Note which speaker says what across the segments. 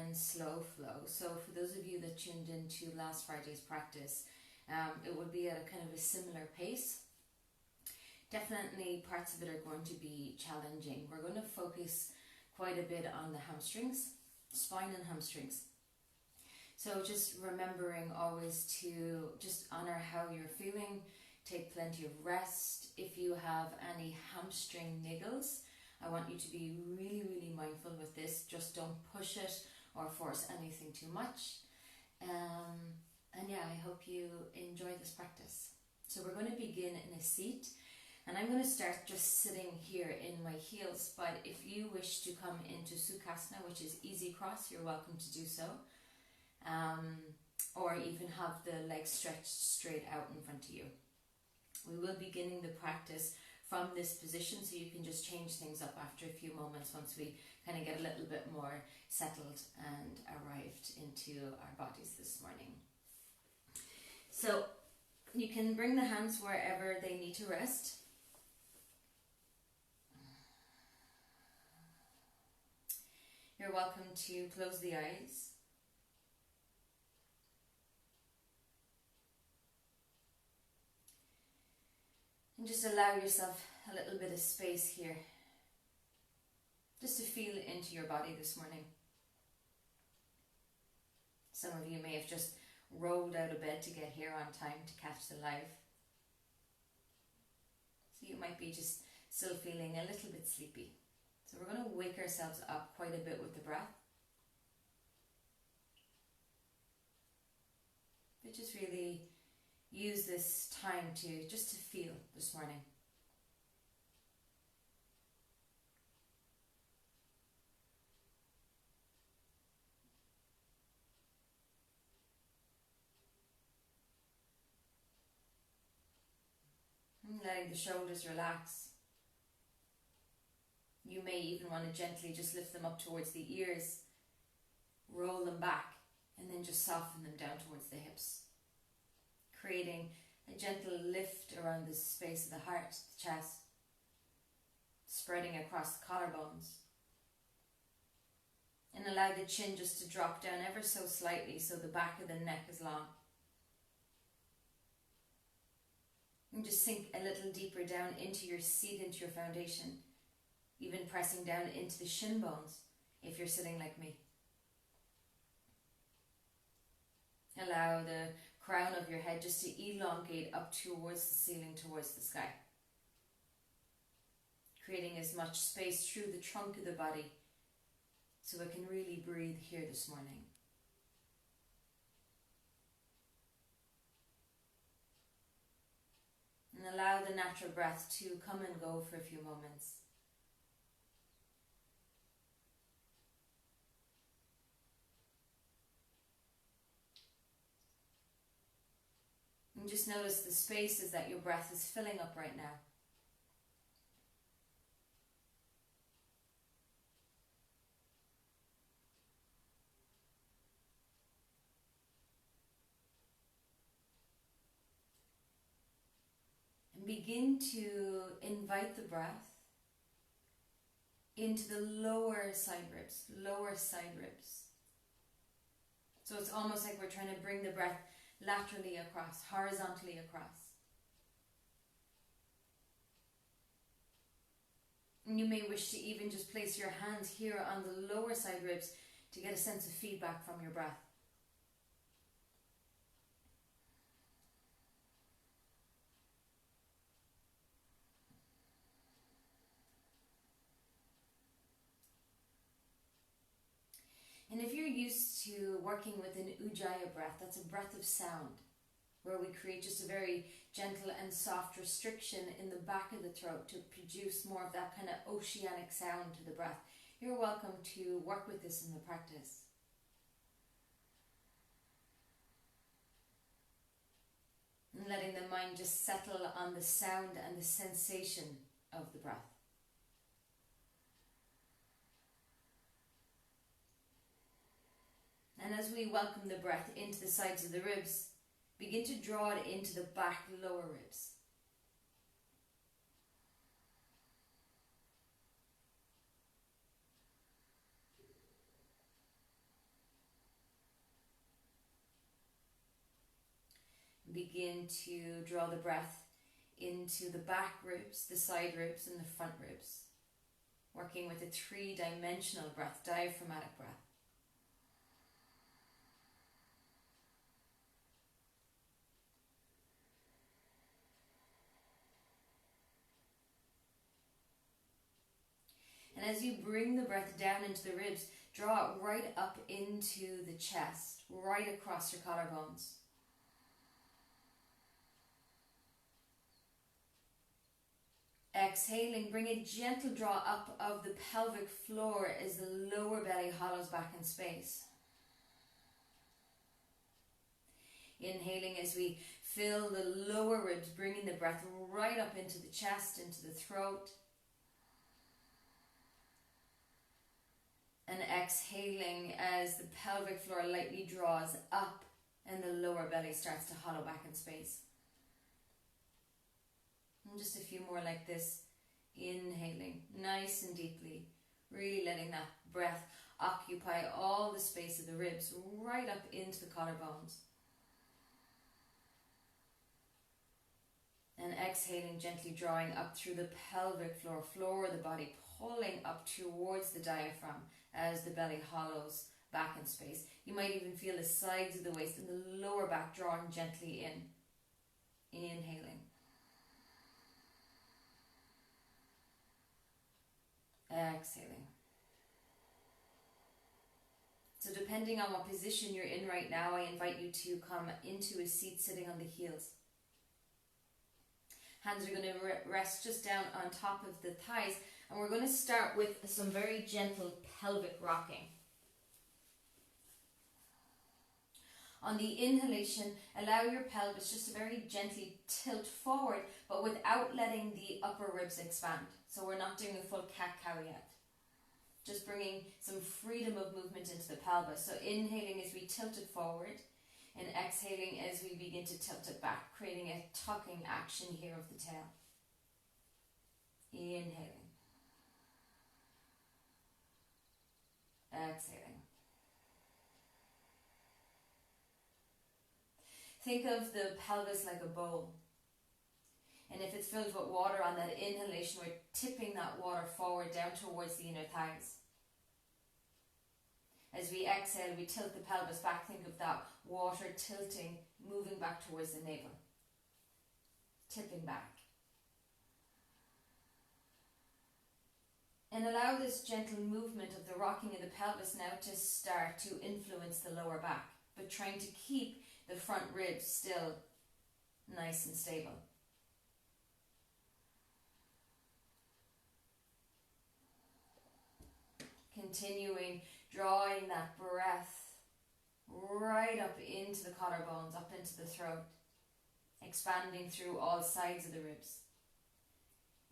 Speaker 1: and slow flow. So for those of you that tuned into last Friday's practice, it would be at a kind of a similar pace. Definitely parts of it are going to be challenging. We're going to focus quite a bit on the hamstrings, spine and hamstrings. So just remembering always to just honor how you're feeling, take plenty of rest. If you have any hamstring niggles, I want you to be really, really mindful with this. Just don't push it or force anything too much. And yeah, I hope you enjoy this practice. So we're going to begin in a seat, and I'm going to start just sitting here in my heels, but if you wish to come into Sukhasana, which is easy cross, you're welcome to do so. Or even have the legs stretched straight out in front of you. We will be beginning the practice from this position, so you can just change things up after a few moments once we kind of get a little bit more settled and arrived into our bodies this morning. So you can bring the hands wherever they need to rest. You're welcome to close the eyes. And just allow yourself a little bit of space here, just to feel into your body this morning. Some of you may have just rolled out of bed to get here on time to catch the live. So you might be just still feeling a little bit sleepy. So we're going to wake ourselves up quite a bit with the breath. But just really use this time to just to feel this morning. And letting the shoulders relax. You may even want to gently just lift them up towards the ears, roll them back, and then just soften them down towards the hips, creating a gentle lift around the space of the heart, the chest, spreading across the collarbones. And allow the chin just to drop down ever so slightly so the back of the neck is long. And just sink a little deeper down into your seat, into your foundation, even pressing down into the shin bones if you're sitting like me. Allow the crown of your head just to elongate up towards the ceiling, towards the sky, creating as much space through the trunk of the body so it can really breathe here this morning. And allow the natural breath to come and go for a few moments. And just notice the spaces that your breath is filling up right now. And begin to invite the breath into the lower side ribs, So it's almost like we're trying to bring the breath laterally across, horizontally across. And you may wish to even just place your hands here on the lower side ribs to get a sense of feedback from your breath. And if you're used to working with an Ujjayi breath, that's a breath of sound, where we create just a very gentle and soft restriction in the back of the throat to produce more of that kind of oceanic sound to the breath. You're welcome to work with this in the practice. And letting the mind just settle on the sound and the sensation of the breath. And as we welcome the breath into the sides of the ribs, begin to draw it into the back lower ribs. begin to draw the breath into the back ribs, the side ribs, and the front ribs. Working with a 3-dimensional breath, diaphragmatic breath. And as you bring the breath down into the ribs, draw it right up into the chest, right across your collarbones. Exhaling, bring a gentle draw up of the pelvic floor as the lower belly hollows back in space. Inhaling as we fill the lower ribs, bringing the breath right up into the chest, into the throat. And exhaling as the pelvic floor lightly draws up and the lower belly starts to hollow back in space. And just a few more like this. Inhaling nice and deeply, really letting that breath occupy all the space of the ribs right up into the collarbones. And exhaling, gently drawing up through the pelvic floor of the body, pulling up towards the diaphragm as the belly hollows back in space. You might even feel the sides of the waist and the lower back drawing gently in. Inhaling. Exhaling. So depending on what position you're in right now, I invite you to come into a seat sitting on the heels. Hands are going to rest just down on top of the thighs, and we're going to start with some very gentle pelvic rocking. On the inhalation, allow your pelvis just to very gently tilt forward, but without letting the upper ribs expand. So we're not doing a full cat-cow yet. Just bringing some freedom of movement into the pelvis. So inhaling as we tilt it forward, and exhaling as we begin to tilt it back, creating a tucking action here of the tail. Inhaling. Exhaling. Think of the pelvis like a bowl. And if it's filled with water on that inhalation, we're tipping that water forward down towards the inner thighs. As we exhale, we tilt the pelvis back. Think of that water tilting, moving back towards the navel. Tipping back. And allow this gentle movement of the rocking of the pelvis now to start to influence the lower back, but trying to keep the front ribs still nice and stable. Continuing, drawing that breath right up into the collarbones, up into the throat, expanding through all sides of the ribs.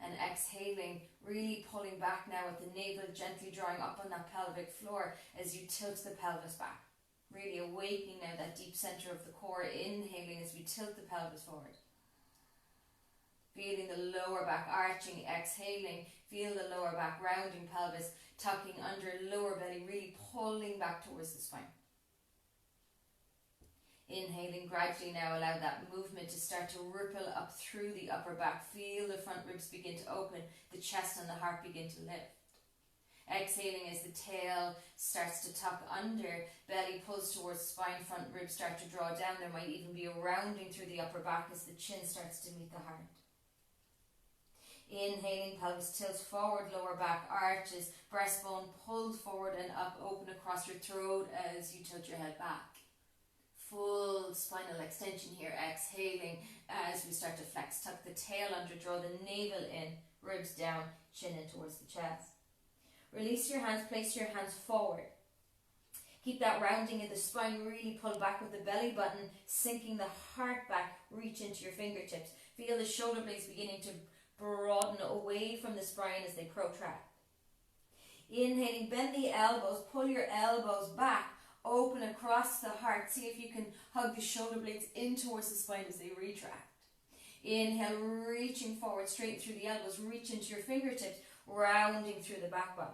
Speaker 1: And exhaling, really pulling back now with the navel, gently drawing up on that pelvic floor as you tilt the pelvis back. Really awakening now that deep center of the core, inhaling as we tilt the pelvis forward. Feeling the lower back arching, exhaling, feel the lower back rounding pelvis, tucking under, lower belly really pulling back towards the spine. Inhaling, gradually now allow that movement to start to ripple up through the upper back. Feel the front ribs begin to open, the chest and the heart begin to lift. Exhaling as the tail starts to tuck under, belly pulls towards spine, front ribs start to draw down. There might even be a rounding through the upper back as the chin starts to meet the heart. Inhaling, pelvis tilts forward, lower back arches, breastbone pulls forward and up, open across your throat as you tilt your head back. Full spinal extension here, exhaling as we start to flex. Tuck the tail under, draw the navel in, ribs down, chin in towards the chest. Release your hands, place your hands forward. Keep that rounding in the spine, really pull back with the belly button, sinking the heart back, reach into your fingertips. Feel the shoulder blades beginning to broaden away from the spine as they protract. Inhaling, bend the elbows, pull your elbows back, open across the heart. See if you can hug the shoulder blades in towards the spine as they retract. Inhale, reaching forward, straighten through the elbows, reach into your fingertips, rounding through the back body.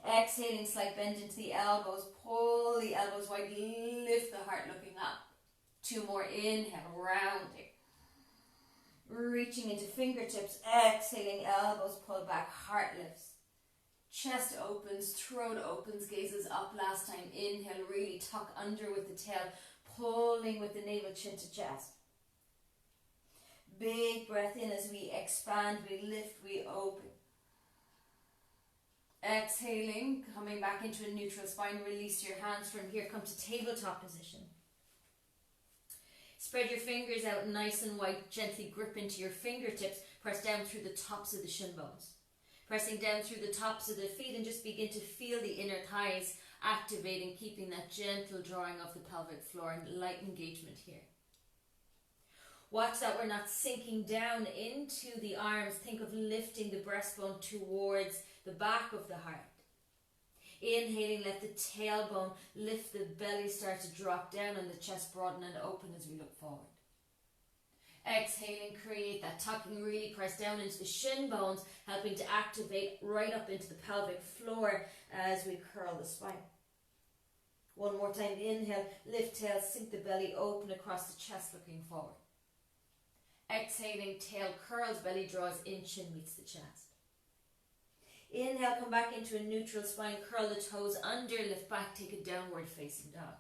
Speaker 1: Exhaling, slight bend into the elbows, pull the elbows wide, lift the heart looking up. 2 more. Inhale, rounding. Reaching into fingertips, exhaling, elbows pull back, heart lifts. Chest opens, throat opens, gazes up last time. Inhale, really tuck under with the tail, pulling with the navel, chin to chest. Big breath in as we expand, we lift, we open. Exhaling, coming back into a neutral spine, release your hands from here, come to tabletop position. Spread your fingers out nice and wide, gently grip into your fingertips, press down through the tops of the shin bones. Pressing down through the tops of the feet and just begin to feel the inner thighs activating, keeping that gentle drawing of the pelvic floor and light engagement here. Watch that we're not sinking down into the arms. Think of lifting the breastbone towards the back of the heart. Inhaling, let the tailbone lift, the belly start to drop down and the chest broaden and open as we look forward. Exhaling, create that tucking, really press down into the shin bones, helping to activate right up into the pelvic floor as we curl the spine. One more time, inhale, lift tail, sink the belly, open across the chest looking forward. Exhaling, tail curls, belly draws in, chin meets the chest. Inhale, come back into a neutral spine, curl the toes under, lift back, take a downward facing dog.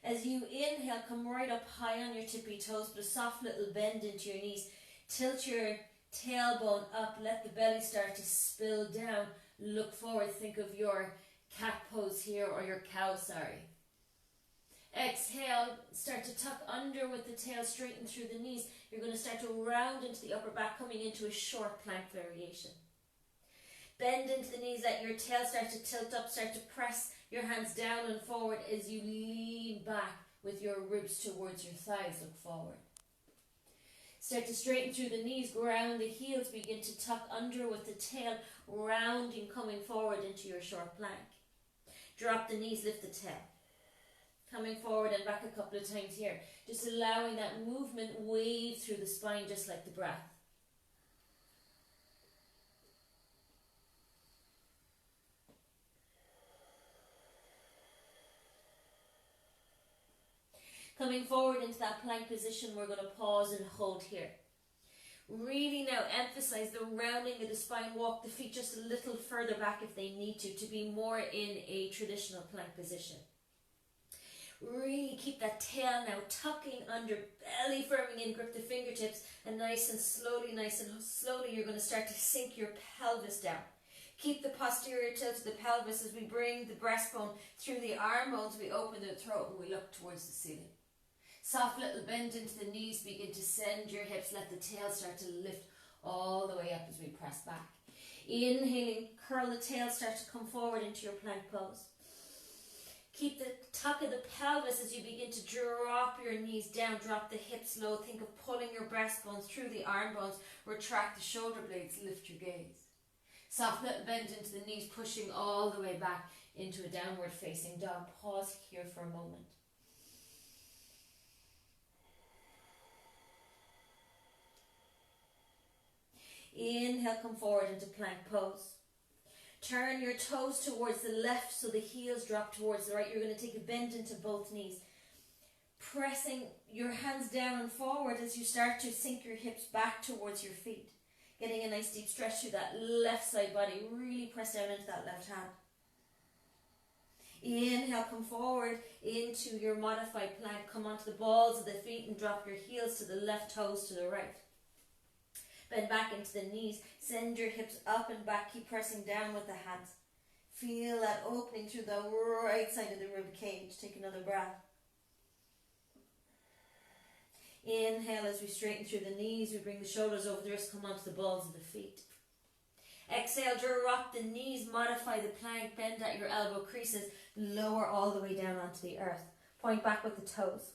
Speaker 1: As you inhale, come right up high on your tippy toes, but a soft little bend into your knees. Tilt your tailbone up, let the belly start to spill down. Look forward, think of your cat pose here, or your cow, sorry. Exhale, start to tuck under with the tail, straighten through the knees. You're going to start to round into the upper back, coming into a short plank variation. Bend into the knees, let your tail start to tilt up, start to press your hands down and forward as you lean back with your ribs towards your thighs, look forward. Start to straighten through the knees, ground the heels, begin to tuck under with the tail, rounding, coming forward into your short plank. Drop the knees, lift the tail. Coming forward and back a couple of times here. Just allowing that movement wave through the spine just like the breath. Coming forward into that plank position, we're going to pause and hold here. Really now emphasize the rounding of the spine. Walk the feet just a little further back if they need to be more in a traditional plank position. Really keep that tail now tucking under, belly firming in, grip the fingertips, and nice and slowly, you're going to start to sink your pelvis down. Keep the posterior tilt of the pelvis as we bring the breastbone through the arm bones, we open the throat and we look towards the ceiling. Soft little bend into the knees, begin to send your hips, let the tail start to lift all the way up as we press back. Inhaling, curl the tail, start to come forward into your plank pose. Keep the tuck of the pelvis as you begin to drop your knees down, drop the hips low. Think of pulling your breastbone through the arm bones, retract the shoulder blades, lift your gaze. Soft little bend into the knees, pushing all the way back into a downward facing dog. Pause here for a moment. Inhale, come forward into plank pose. Turn your toes towards the left so the heels drop towards the right. You're going to take a bend into both knees. Pressing your hands down and forward as you start to sink your hips back towards your feet. Getting a nice deep stretch through that left side body. Really press down into that left hand. Inhale, come forward into your modified plank. Come onto the balls of the feet and drop your heels to the left, toes to the right. Bend back into the knees. Send your hips up and back. Keep pressing down with the hands. Feel that opening through the right side of the rib cage. Take another breath. Inhale as we straighten through the knees. We bring the shoulders over the wrists. Come onto the balls of the feet. Exhale, drop the knees. Modify the plank. Bend at your elbow creases. Lower all the way down onto the earth. Point back with the toes.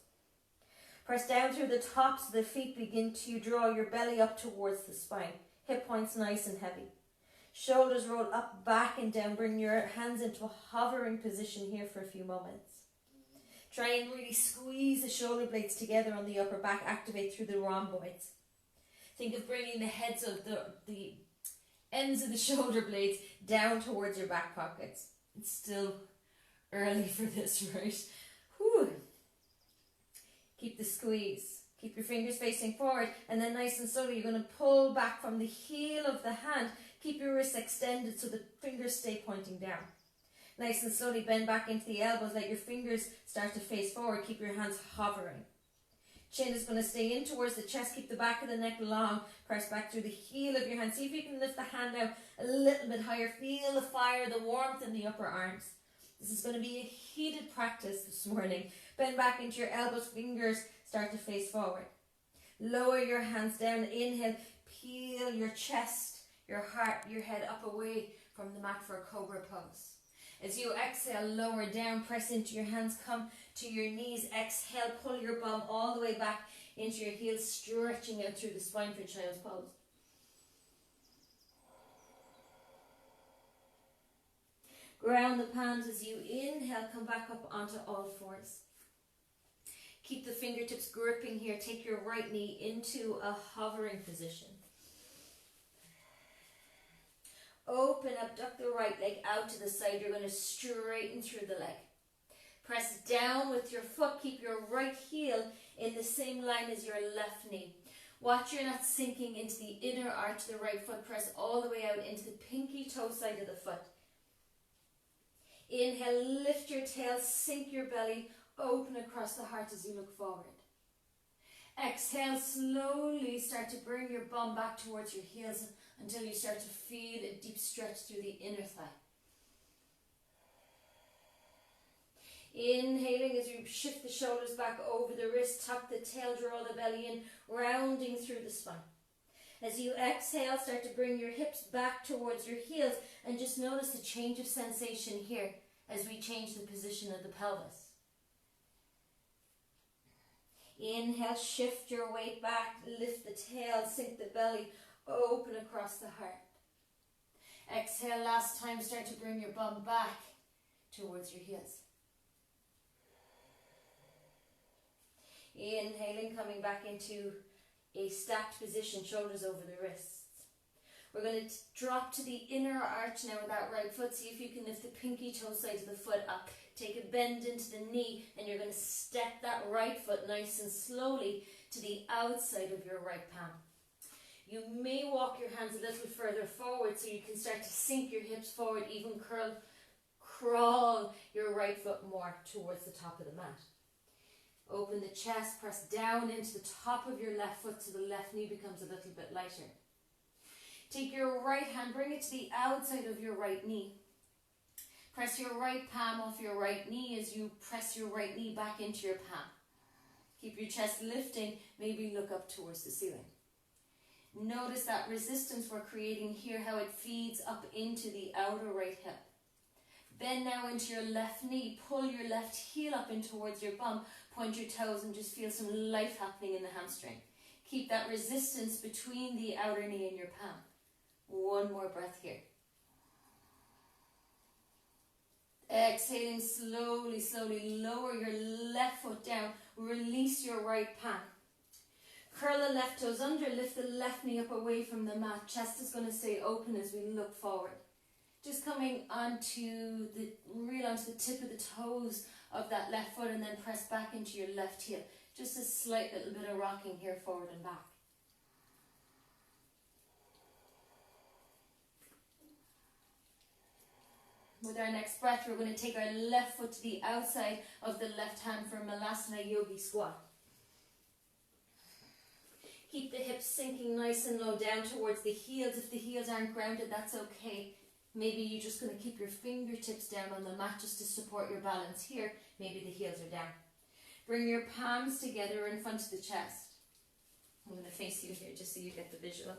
Speaker 1: Press down through the tops of the feet. Begin to draw your belly up towards the spine. Hip points nice and heavy. Shoulders roll up, back and down. Bring your hands into a hovering position here for a few moments. Try and really squeeze the shoulder blades together on the upper back. Activate through the rhomboids. Think of bringing the heads of the ends of the shoulder blades down towards your back pockets. And still early for this, right? Whew. Keep the squeeze. Keep your fingers facing forward, and then nice and slowly you're going to pull back from the heel of the hand. Keep your wrists extended so the fingers stay pointing down. Nice and slowly bend back into the elbows, let your fingers start to face forward. Keep your hands hovering. Chin is going to stay in towards the chest. Keep the back of the neck long. Press back through the heel of your hand. See if you can lift the hand out a little bit higher. Feel the fire, the warmth in the upper arms. This is going to be a heated practice this morning. Bend back into your elbows, fingers start to face forward. Lower your hands down. Inhale, peel your chest, your heart, your head up away from the mat for a cobra pose. As you exhale, lower down, press into your hands, come to your knees. Exhale, pull your bum all the way back into your heels, stretching out through the spine for child's pose. Ground the palms as you inhale, come back up onto all fours. Keep the fingertips gripping here. Take your right knee into a hovering position. Open up, duck the right leg out to the side. You're going to straighten through the leg. Press down with your foot. Keep your right heel in the same line as your left knee. Watch you're not sinking into the inner arch of the right foot. Press all the way out into the pinky toe side of the foot. Inhale, lift your tail, sink your belly, open across the heart as you look forward. Exhale, slowly start to bring your bum back towards your heels until you start to feel a deep stretch through the inner thigh. Inhaling as you shift the shoulders back over the wrist, tuck the tail, draw the belly in, rounding through the spine. As you exhale, start to bring your hips back towards your heels and just notice the change of sensation here as we change the position of the pelvis. Inhale, shift your weight back, lift the tail, sink the belly, open across the heart. Exhale, last time, start to bring your bum back towards your heels. Inhaling, coming back into a stacked position, shoulders over the wrists. We're going to drop to the inner arch now with that right foot. See if you can lift the pinky toe side of the foot up. Take a bend into the knee and you're going to step that right foot nice and slowly to the outside of your right palm. You may walk your hands a little further forward so you can start to sink your hips forward, even crawl your right foot more towards the top of the mat. Open the chest, press down into the top of your left foot so the left knee becomes a little bit lighter. Take your right hand, bring it to the outside of your right knee. Press your right palm off your right knee as you press your right knee back into your palm. Keep your chest lifting, maybe look up towards the ceiling. Notice that resistance we're creating here, how it feeds up into the outer right hip. Bend now into your left knee, pull your left heel up in towards your bum, point your toes and just feel some life happening in the hamstring. Keep that resistance between the outer knee and your palm. One more breath here. Exhaling slowly, slowly, lower your left foot down, release your right palm. Curl the left toes under, lift the left knee up away from the mat. Chest is going to stay open as we look forward. Just coming onto the tip of the toes of that left foot and then press back into your left heel. Just a slight little bit of rocking here, forward and back. With our next breath, we're going to take our left foot to the outside of the left hand for Malasana Yogi Squat. Keep the hips sinking nice and low down towards the heels. If the heels aren't grounded, that's okay. Maybe you're just going to keep your fingertips down on the mat just to support your balance here. Maybe the heels are down. Bring your palms together in front of the chest. I'm going to face you here just so you get the visual.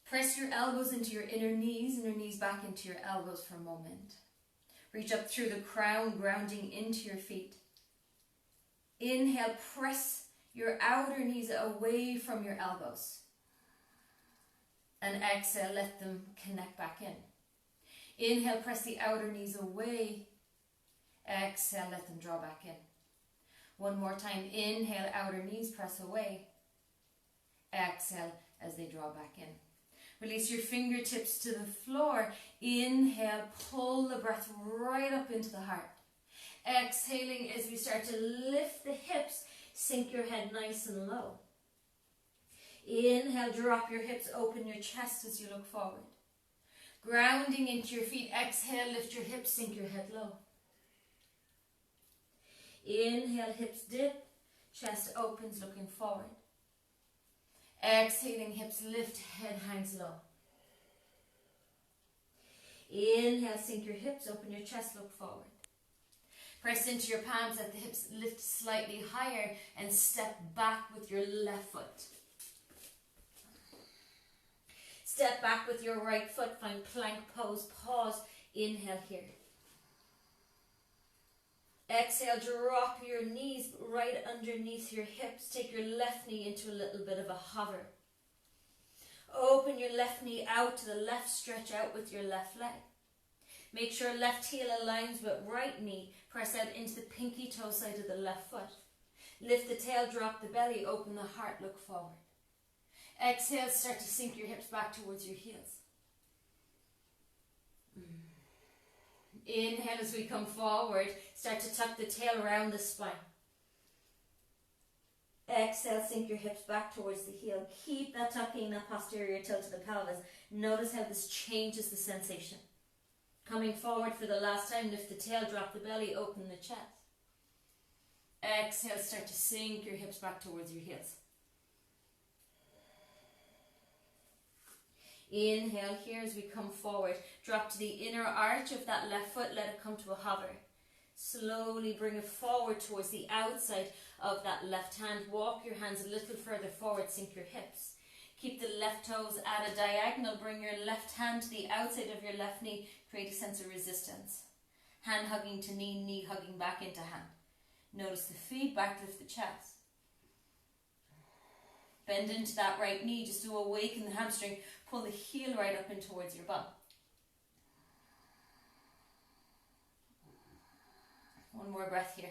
Speaker 1: Press your elbows into your inner knees back into your elbows for a moment. Reach up through the crown, grounding into your feet. Inhale, press your outer knees away from your elbows. And exhale, let them connect back in. Inhale, press the outer knees away. Exhale, let them draw back in. One more time. Inhale, outer knees press away. Exhale as they draw back in. Release your fingertips to the floor. Inhale, pull the breath right up into the heart. Exhaling as we start to lift the hips, sink your head nice and low. Inhale, drop your hips, open your chest as you look forward. Grounding into your feet, exhale, lift your hips, sink your head low. Inhale, hips dip, chest opens, looking forward. Exhaling, hips lift, head hangs low. Inhale, sink your hips, open your chest, look forward. Press into your palms, let the hips lift slightly higher and step back with your left foot. Step back with your right foot, find plank pose, pause, inhale here. Exhale, drop your knees right underneath your hips. Take your left knee into a little bit of a hover. Open your left knee out to the left, stretch out with your left leg. Make sure left heel aligns with right knee. Press out into the pinky toe side of the left foot. Lift the tail, drop the belly, open the heart, look forward. Exhale, start to sink your hips back towards your heels. Inhale as we come forward, start to tuck the tail around the spine. Exhale, sink your hips back towards the heel. Keep that tucking, that posterior tilt to the pelvis. Notice how this changes the sensation. Coming forward for the last time, lift the tail, drop the belly, open the chest. Exhale, start to sink your hips back towards your heels. Inhale here as we come forward. Drop to the inner arch of that left foot, let it come to a hover. Slowly bring it forward towards the outside of that left hand. Walk your hands a little further forward, sink your hips. Keep the left toes at a diagonal. Bring your left hand to the outside of your left knee. Create a sense of resistance. Hand hugging to knee, knee hugging back into hand. Notice the feedback, lift the chest. Bend into that right knee just to awaken the hamstring. Pull the heel right up in towards your bum. One more breath here.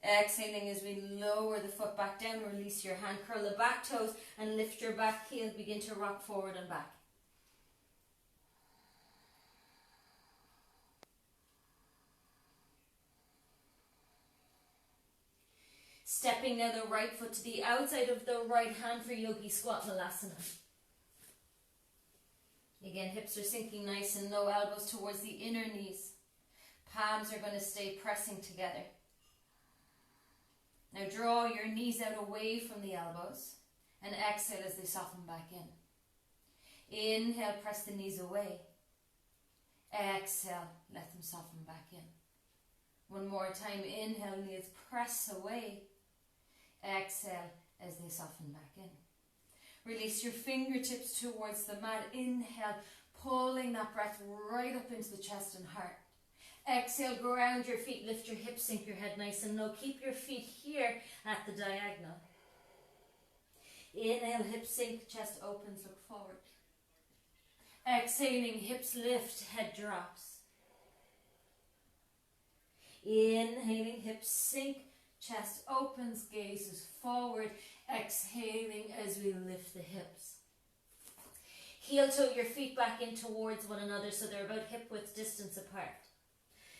Speaker 1: Exhaling as we lower the foot back down, release your hand, curl the back toes and lift your back heel, begin to rock forward and back. Stepping now the right foot to the outside of the right hand for Yogi Squat Malasana. Again, hips are sinking nice and low, elbows towards the inner knees. Palms are going to stay pressing together. Now draw your knees out away from the elbows and exhale as they soften back in. Inhale, press the knees away. Exhale, let them soften back in. One more time, inhale, knees press away. Exhale as they soften back in. Release your fingertips towards the mat. Inhale, pulling that breath right up into the chest and heart. Exhale, ground your feet, lift your hips, sink your head nice and low. Keep your feet here at the diagonal. Inhale, hips sink, chest opens, look forward. Exhaling, hips lift, head drops. Inhaling, hips sink, chest opens, gazes forward. Exhaling as we lift the hips. Heel toe your feet back in towards one another so they're about hip width distance apart.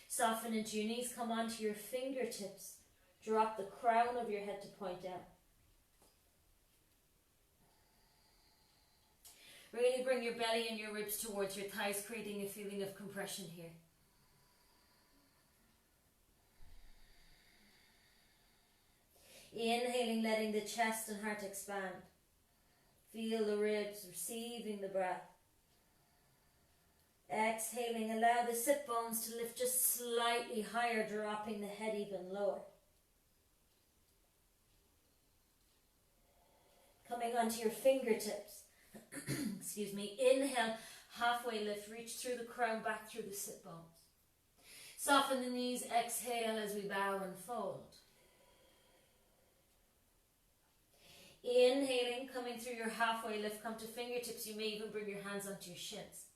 Speaker 1: Soften into your knees, come onto your fingertips. Drop the crown of your head to point down. Really bring your belly and your ribs towards your thighs, creating a feeling of compression here. Inhaling, letting the chest and heart expand. Feel the ribs, receiving the breath. Exhaling, allow the sit bones to lift just slightly higher, dropping the head even lower. Coming onto your fingertips. Excuse me. Inhale, halfway lift, reach through the crown, back through the sit bones. Soften the knees, exhale as we bow and fold. Inhaling, coming through your halfway lift, come to fingertips. You may even bring your hands onto your shins.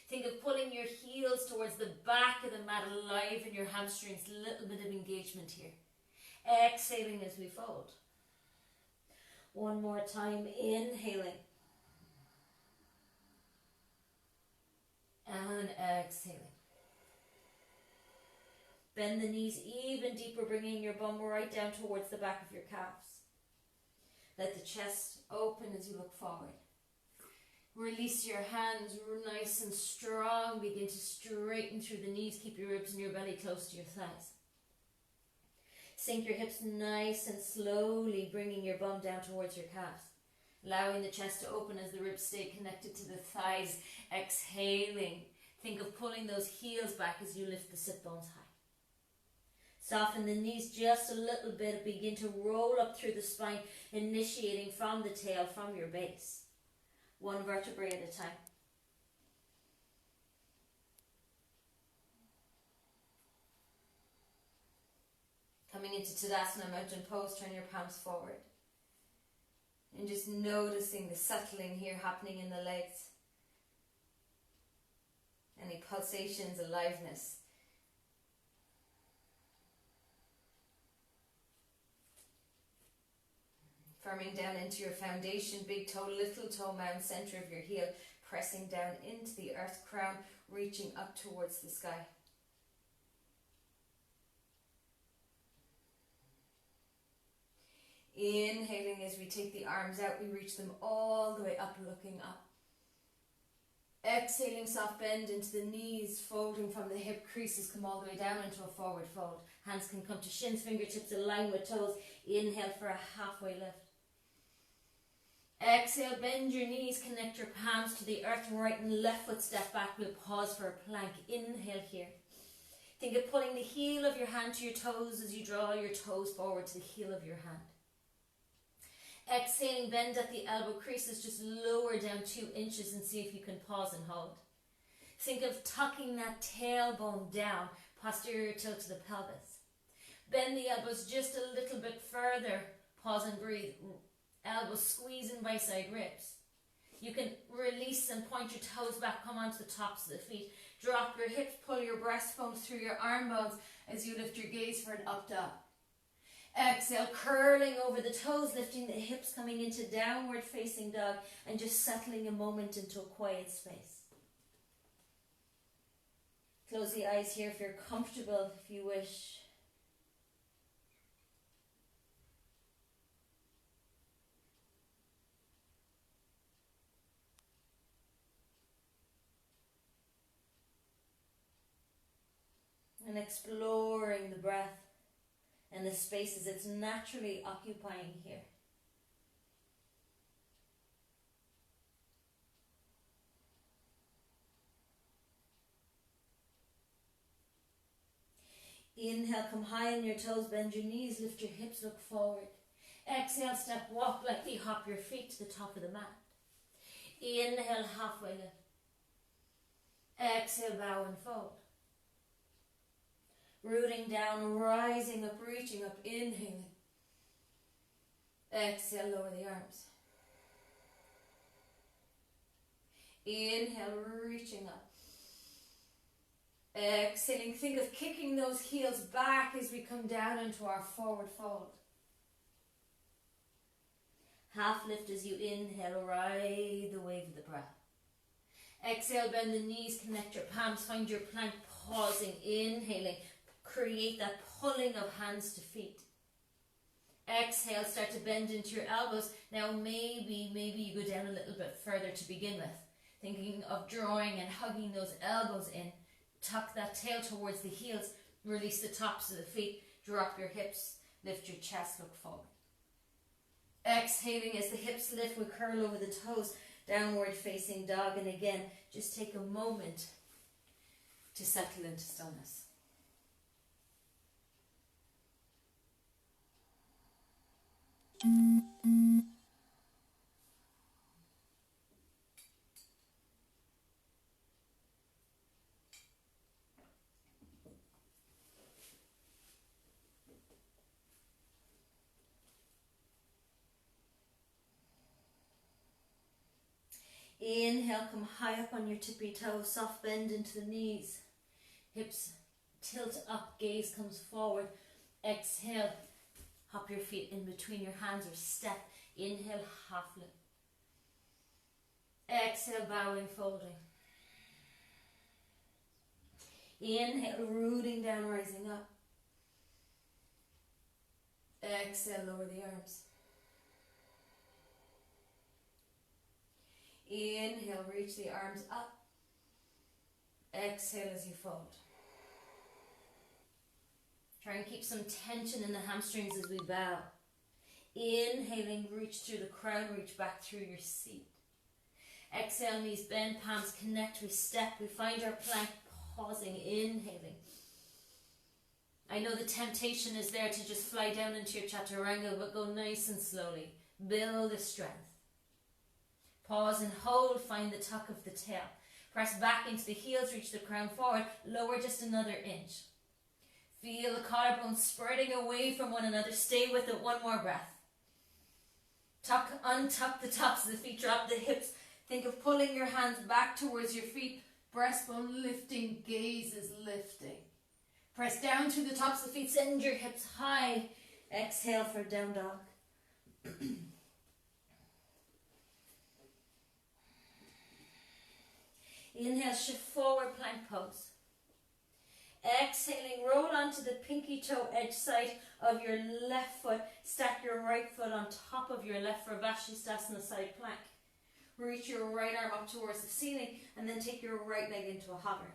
Speaker 1: Think of pulling your heels towards the back of the mat, alive in your hamstrings. A little bit of engagement here. Exhaling as we fold. One more time, inhaling. and exhaling. Bend the knees even deeper, bringing your bum right down towards the back of your calves. Let the chest open as you look forward. Release your hands nice and strong. Begin to straighten through the knees. Keep your ribs and your belly close to your thighs. Sink your hips nice and slowly, bringing your bum down towards your calves. Allowing the chest to open as the ribs stay connected to the thighs. Exhaling. Think of pulling those heels back as you lift the sit bones high. Soften the knees just a little bit. Begin to roll up through the spine, initiating from the tail, from your base. One vertebrae at a time. Coming into Tadasana, mountain pose, turn your palms forward. And just noticing the settling here happening in the legs. Any pulsations, aliveness. Firming down into your foundation, big toe, little toe mound, center of your heel, pressing down into the earth crown, reaching up towards the sky. Inhaling as we take the arms out, we reach them all the way up, looking up. Exhaling, soft bend into the knees, folding from the hip creases, come all the way down into a forward fold. Hands can come to shins, fingertips align with toes. Inhale for a halfway lift. Exhale, bend your knees, connect your palms to the earth, right and left foot step back. We'll pause for a plank. Inhale here. Think of pulling the heel of your hand to your toes as you draw your toes forward to the heel of your hand. Exhaling, bend at the elbow creases, just lower down 2 inches and see if you can pause and hold. Think of tucking that tailbone down, posterior tilt to the pelvis. Bend the elbows just a little bit further, pause and breathe. Elbows squeezing by side ribs. You can release and point your toes back, come onto the tops of the feet. Drop your hips, pull your breastbones through your arm bones as you lift your gaze for an up dog. Exhale, curling over the toes, lifting the hips, coming into downward facing dog and just settling a moment into a quiet space. Close the eyes here if you're comfortable, if you wish. And exploring the breath and the spaces it's naturally occupying here. Inhale, come high on your toes, bend your knees, lift your hips, look forward. Exhale, step, walk lightly, hop your feet to the top of the mat. Inhale, halfway lift. Exhale, bow and fold. Rooting down, rising up, reaching up, inhaling. Exhale, lower the arms. Inhale, reaching up. Exhaling, think of kicking those heels back as we come down into our forward fold. Half lift as you inhale, ride the wave of the breath. Exhale, bend the knees, connect your palms, find your plank, pausing, inhaling. Create that pulling of hands to feet. Exhale, start to bend into your elbows. Now maybe you go down a little bit further to begin with. Thinking of drawing and hugging those elbows in. Tuck that tail towards the heels. Release the tops of the feet. Drop your hips. Lift your chest, look forward. Exhaling as the hips lift, we curl over the toes. Downward facing dog. And again, just take a moment to settle into stillness. Inhale, come high up on your tippy toes, soft bend into the knees. Hips tilt up, gaze comes forward. Exhale, hop your feet in between your hands or step. Inhale, half lift. Exhale, bowing, folding. Inhale, rooting down, rising up. Exhale, lower the arms. Inhale, reach the arms up. Exhale as you fold. Try and keep some tension in the hamstrings as we bow. Inhaling, reach through the crown, reach back through your seat. Exhale, knees bend, palms connect, we step, we find our plank, pausing, inhaling. I know the temptation is there to just fly down into your chaturanga, but go nice and slowly. Build the strength. Pause and hold, find the tuck of the tail. Press back into the heels, reach the crown forward, lower just another inch. Feel the collarbones spreading away from one another, stay with it, one more breath. Tuck, untuck the tops of the feet, drop the hips. Think of pulling your hands back towards your feet, breastbone lifting, gaze is lifting. Press down through the tops of the feet, send your hips high. Exhale for down dog. Inhale, shift forward, plank pose. Exhaling, roll onto the pinky toe edge side of your left foot. Stack your right foot on top of your left for Vashisthasana side plank. Reach your right arm up towards the ceiling and then take your right leg into a hover.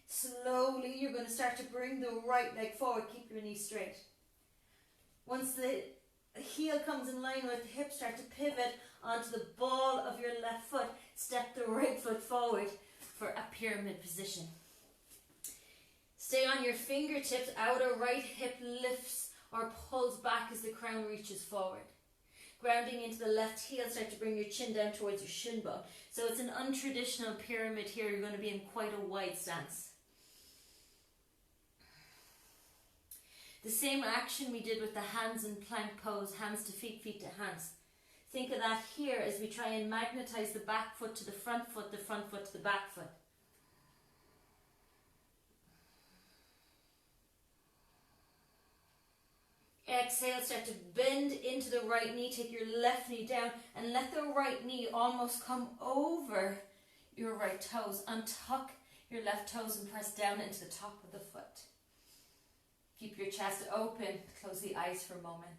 Speaker 1: Slowly, you're going to start to bring the right leg forward. Keep your knee straight. Once the heel comes in line with the hip, start to pivot onto the ball of your left foot. Step the right foot forward for a pyramid position. Stay on your fingertips. Outer right hip lifts or pulls back as the crown reaches forward. Grounding into the left heel, start to bring your chin down towards your shin bone. So it's an untraditional pyramid here. You're going to be in quite a wide stance. The same action we did with the hands in plank pose, hands to feet, feet to hands. Think of that here as we try and magnetize the back foot to the front foot to the back foot. Exhale, start to bend into the right knee, take your left knee down and let the right knee almost come over your right toes. Untuck your left toes and press down into the top of the foot. Keep your chest open, close the eyes for a moment.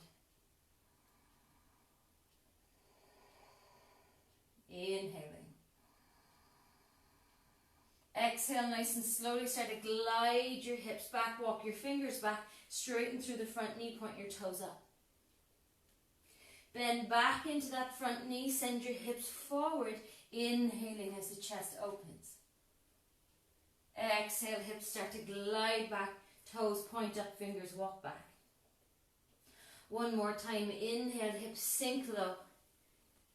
Speaker 1: Inhaling. Exhale, nice and slowly, start to glide your hips back, walk your fingers back, straighten through the front knee, point your toes up. Bend back into that front knee, send your hips forward, inhaling as the chest opens. Exhale, hips start to glide back, toes point up, fingers walk back. One more time, inhale, hips sink low,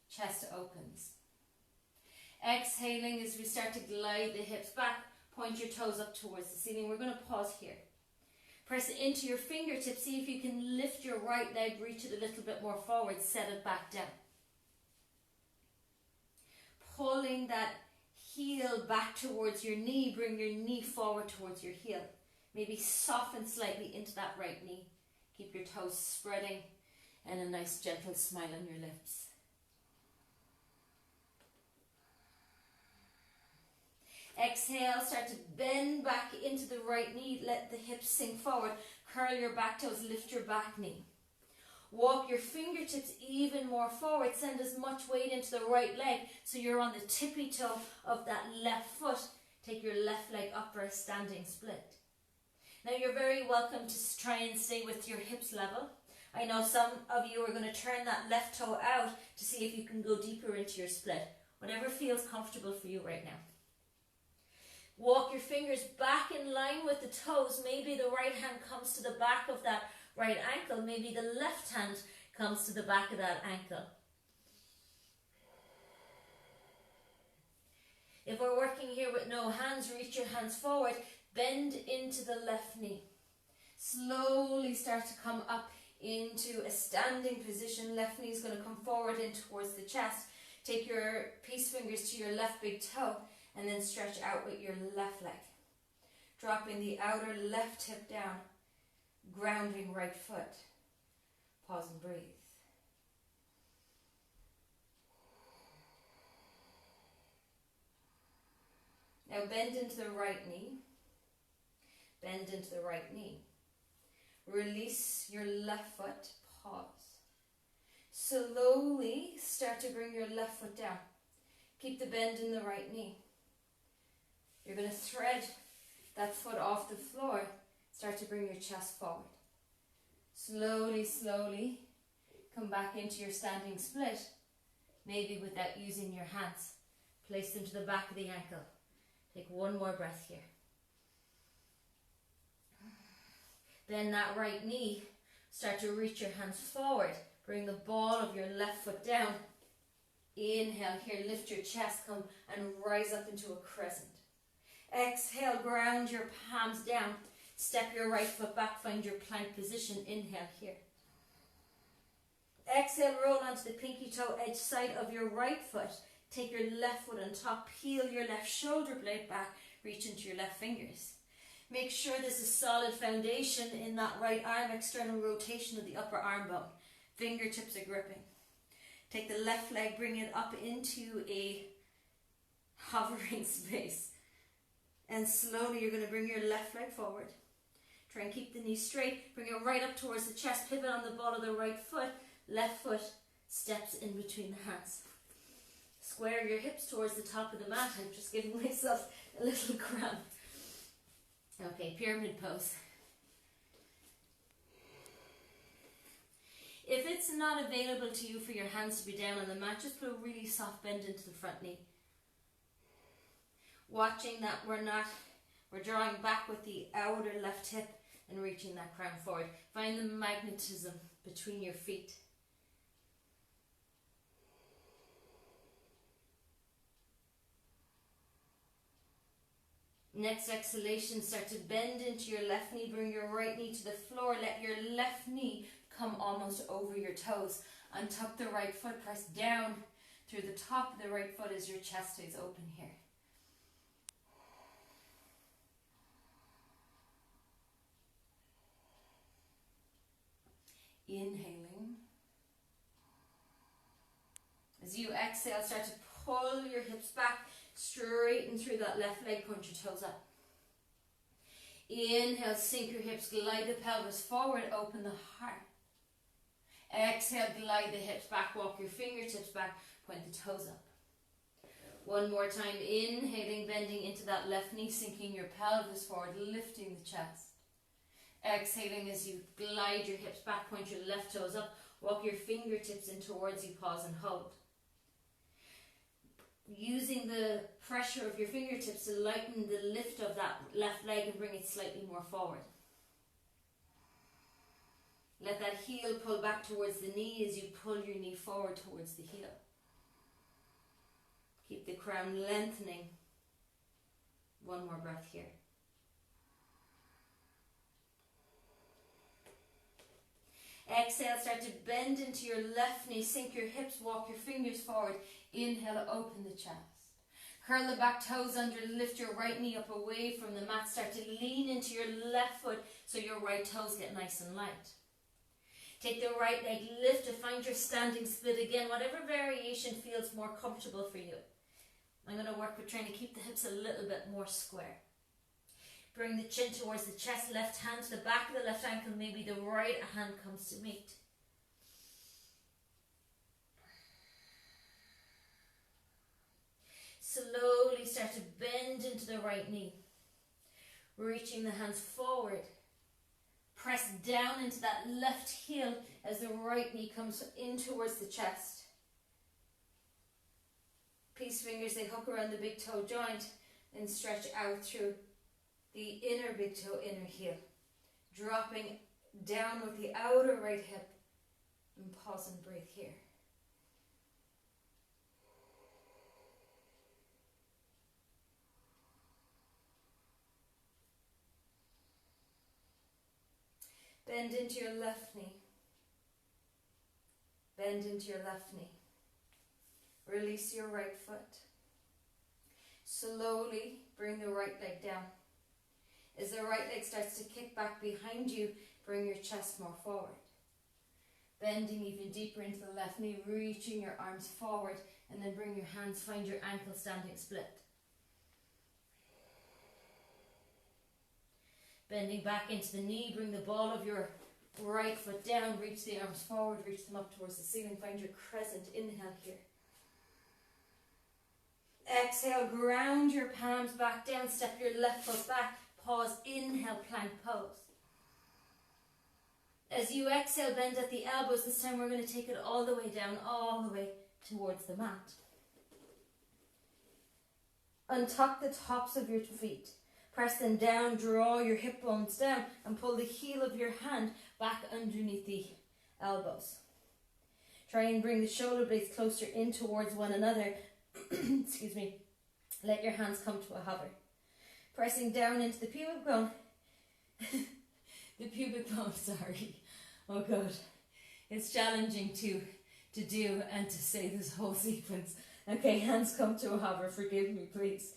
Speaker 1: chest opens. Exhaling as we start to glide the hips back, point your toes up towards the ceiling. We're going to pause here. Press into your fingertips, see if you can lift your right leg, reach it a little bit more forward, set it back down. Pulling that heel back towards your knee, bring your knee forward towards your heel. Maybe soften slightly into that right knee. Keep your toes spreading and a nice gentle smile on your lips. Exhale, start to bend back into the right knee, let the hips sink forward, curl your back toes, lift your back knee. Walk your fingertips even more forward, send as much weight into the right leg so you're on the tippy toe of that left foot. Take your left leg up for a standing split. Now you're very welcome to try and stay with your hips level. I know some of you are going to turn that left toe out to see if you can go deeper into your split. Whatever feels comfortable for you right now. Walk your fingers back in line with the toes. Maybe the right hand comes to the back of that right ankle. Maybe the left hand comes to the back of that ankle. If we're working here with no hands, reach your hands forward. Bend into the left knee. Slowly start to come up into a standing position. Left knee is going to come forward in towards the chest. Take your peace fingers to your left big toe. And then stretch out with your left leg. Dropping the outer left hip down. Grounding right foot. Pause and breathe. Now bend into the right knee. Bend into the right knee. Release your left foot, pause. Slowly start to bring your left foot down. Keep the bend in the right knee. You're going to thread that foot off the floor. Start to bring your chest forward. Slowly, slowly come back into your standing split, maybe without using your hands. Place them to the back of the ankle. Take one more breath here. Bend that right knee. Start to reach your hands forward. Bring the ball of your left foot down. Inhale here, lift your chest, come and rise up into a crescent. Exhale, ground your palms down. Step your right foot back, find your plank position. Inhale here. Exhale, roll onto the pinky toe edge side of your right foot. Take your left foot on top, peel your left shoulder blade back, reach into your left fingers. Make sure there's a solid foundation in that right arm, external rotation of the upper arm bone. Fingertips are gripping. Take the left leg, bring it up into a hovering space. And slowly you're going to bring your left leg forward. Try and keep the knee straight. Bring it right up towards the chest. Pivot on the ball of the right foot. Left foot steps in between the hands. Square your hips towards the top of the mat. I'm just giving myself a little cramp. Okay, pyramid pose. If it's not available to you for your hands to be down on the mat, just put a really soft bend into the front knee. Watching that we're drawing back with the outer left hip and reaching that crown forward. Find the magnetism between your feet. Next exhalation, start to bend into your left knee, bring your right knee to the floor, let your left knee come almost over your toes. Untuck the right foot, press down through the top of the right foot as your chest stays open here. Inhaling. As you exhale, start to pull your hips back, straighten through that left leg, point your toes up. Inhale, sink your hips, glide the pelvis forward, open the heart. Exhale, glide the hips back, walk your fingertips back, point the toes up. One more time, inhaling, bending into that left knee, sinking your pelvis forward, lifting the chest. Exhaling as you glide your hips back, point your left toes up, walk your fingertips in towards you, pause and hold. Using the pressure of your fingertips to lighten the lift of that left leg and bring it slightly more forward. Let that heel pull back towards the knee as you pull your knee forward towards the heel. Keep the crown lengthening. One more breath here. Exhale, start to bend into your left knee, sink your hips, walk your fingers forward. Inhale, open the chest. Curl the back toes under, lift your right knee up away from the mat. Start to lean into your left foot so your right toes get nice and light. Take the right leg, lift it, find your standing split again, whatever variation feels more comfortable for you. I'm going to work with trying to keep the hips a little bit more square. Bring the chin towards the chest, left hand to the back of the left ankle, maybe the right hand comes to meet. Slowly start to bend into the right knee, reaching the hands forward. Press down into that left heel as the right knee comes in towards the chest. Peace fingers, they hook around the big toe joint and stretch out through the inner big toe, inner heel. Dropping down with the outer right hip and pause and breathe here. Bend into your left knee. Bend into your left knee. Release your right foot. Slowly bring the right leg down. As the right leg starts to kick back behind you, bring your chest more forward. Bending even deeper into the left knee, reaching your arms forward, and then bring your hands, find your ankle standing split. Bending back into the knee, bring the ball of your right foot down, reach the arms forward, reach them up towards the ceiling, find your crescent inhale here. Exhale, ground your palms back down, step your left foot back, pause, inhale, plank pose. As you exhale, bend at the elbows. This time we're going to take it all the way down, all the way towards the mat. Untuck the tops of your feet. Press them down, draw your hip bones down and pull the heel of your hand back underneath the elbows. Try and bring the shoulder blades closer in towards one another. Excuse me. Let your hands come to a hover. Pressing down into the pubic bone. The pubic bone, sorry. Oh God. It's challenging to do and to say this whole sequence. Okay, hands come to a hover. Forgive me, please.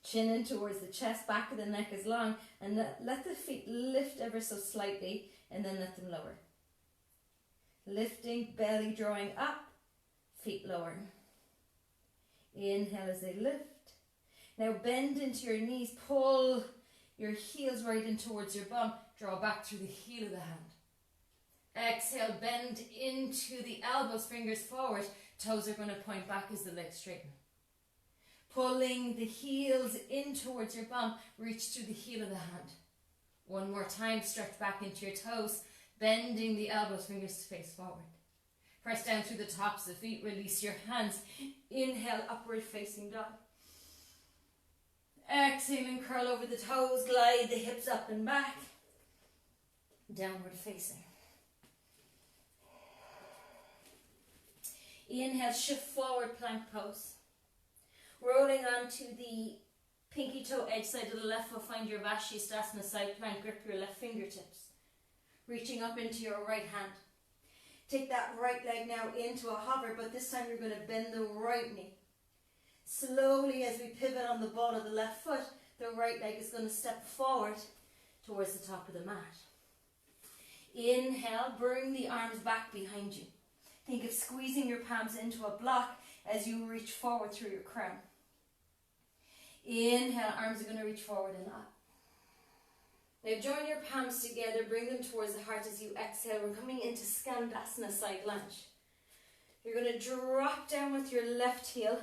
Speaker 1: Chin in towards the chest, back of the neck is long, and let the feet lift ever so slightly, and then let them lower. Lifting, belly drawing up, feet lower. Inhale as they lift. Now bend into your knees, pull your heels right in towards your bum, draw back through the heel of the hand. Exhale, bend into the elbows, fingers forward, toes are going to point back as the legs straighten. Pulling the heels in towards your bum, reach through the heel of the hand. One more time, stretch back into your toes, bending the elbows, fingers to face forward. Press down through the tops of the feet, release your hands. Inhale, upward facing dog. Exhaling, curl over the toes, glide the hips up and back. Downward facing. Inhale, shift forward, plank pose. Rolling onto the pinky toe edge side of the left foot, find your Vashisthasana side plank, grip your left fingertips. Reaching up into your right hand. Take that right leg now into a hover, but this time you're going to bend the right knee. Slowly as we pivot on the ball of the left foot, the right leg is going to step forward towards the top of the mat. Inhale, bring the arms back behind you. Think of squeezing your palms into a block as you reach forward through your crown. Inhale, arms are going to reach forward and up. Now join your palms together, bring them towards the heart as you exhale. We're coming into Skandasana side lunge. You're going to drop down with your left heel,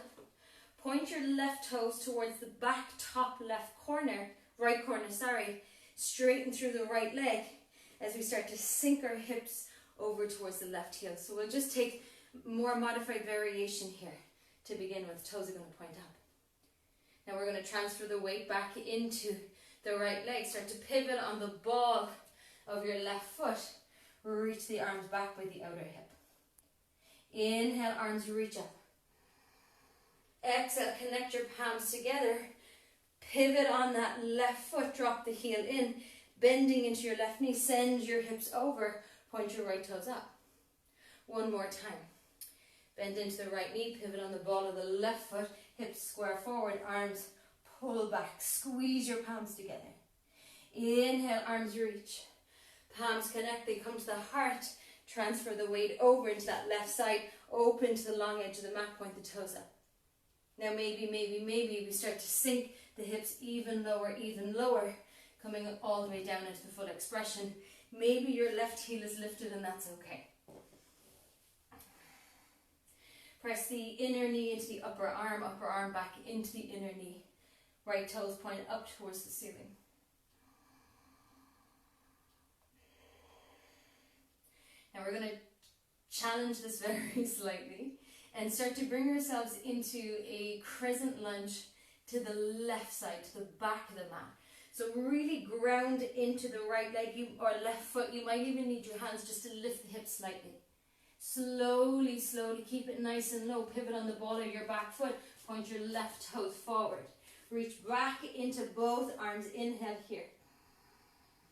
Speaker 1: point your left toes towards the back top left corner, right corner, straighten through the right leg as we start to sink our hips over towards the left heel. So we'll just take more modified variation here to begin with. Toes are going to point up. Now we're going to transfer the weight back into the right leg. Start to pivot on the ball of your left foot. Reach the arms back by the outer hip. Inhale, arms reach up. Exhale, connect your palms together. Pivot on that left foot, drop the heel in. Bending into your left knee, send your hips over. Point your right toes up. One more time. Bend into the right knee, pivot on the ball of the left foot, hips square forward, arms pull back, squeeze your palms together. Inhale, arms reach. Palms connect, they come to the heart. Transfer the weight over into that left side, open to the long edge of the mat, point the toes up. Now maybe we start to sink the hips even lower, coming all the way down into the full expression. Maybe your left heel is lifted and that's okay. Press the inner knee into the upper arm back into the inner knee. Right toes point up towards the ceiling. Now we're going to challenge this very slightly and start to bring ourselves into a crescent lunge to the left side, to the back of the mat. So really ground into the right leg or left foot. You might even need your hands just to lift the hips slightly. Slowly, keep it nice and low. Pivot on the ball of your back foot. Point your left toes forward. Reach back into both arms. Inhale here.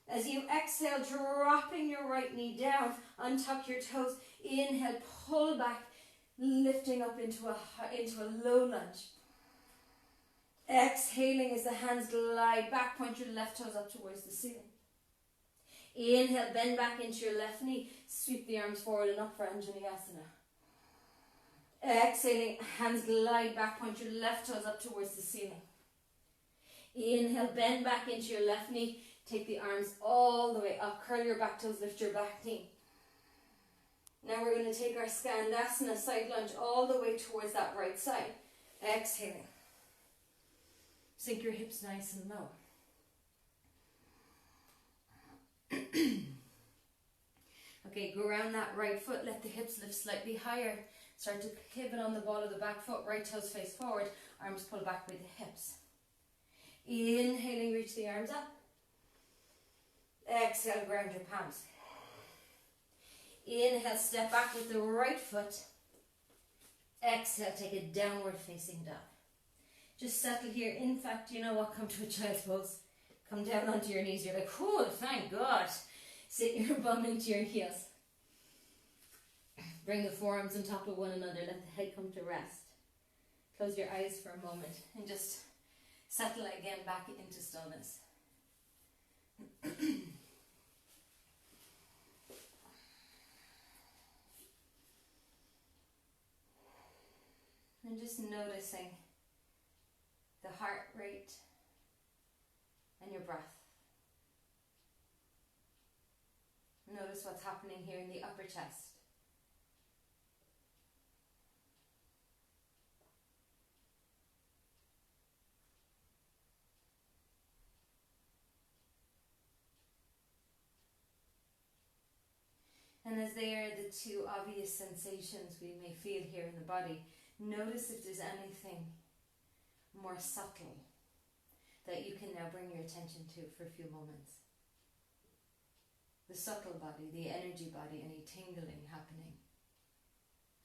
Speaker 1: As you exhale, dropping your right knee down, untuck your toes. Inhale, pull back, lifting up into a low lunge. Exhaling as the hands glide back, point your left toes up towards the ceiling. Inhale, bend back into your left knee, sweep the arms forward and up for Anjaneyasana. Exhaling, hands glide back, point your left toes up towards the ceiling. Inhale, bend back into your left knee, Take the arms all the way up. Curl your back toes, lift your back knee. Now we're going to take our Skandasana side lunge all the way towards that right side. Exhaling. Sink your hips nice and low. Okay, go around that right foot. Let the hips lift slightly higher. Start to pivot on the ball of the back foot. Right toes face forward. Arms pull back with the hips. Inhaling, reach the arms up. Exhale, ground your palms. Inhale, step back with the right foot. Exhale, take a downward facing dog. Just settle here. In fact, you know what? Come to a child's pose. Come down onto your knees. You're like, oh, thank God. Sit your bum into your heels. Bring the forearms on top of one another. Let the head come to rest. Close your eyes for a moment and just settle again back into stillness. And just noticing the heart rate and your breath. Notice what's happening here in the upper chest. And as they are the two obvious sensations we may feel here in the body, notice if there's anything more subtle that you can now bring your attention to for a few moments. The subtle body, the energy body, any tingling happening.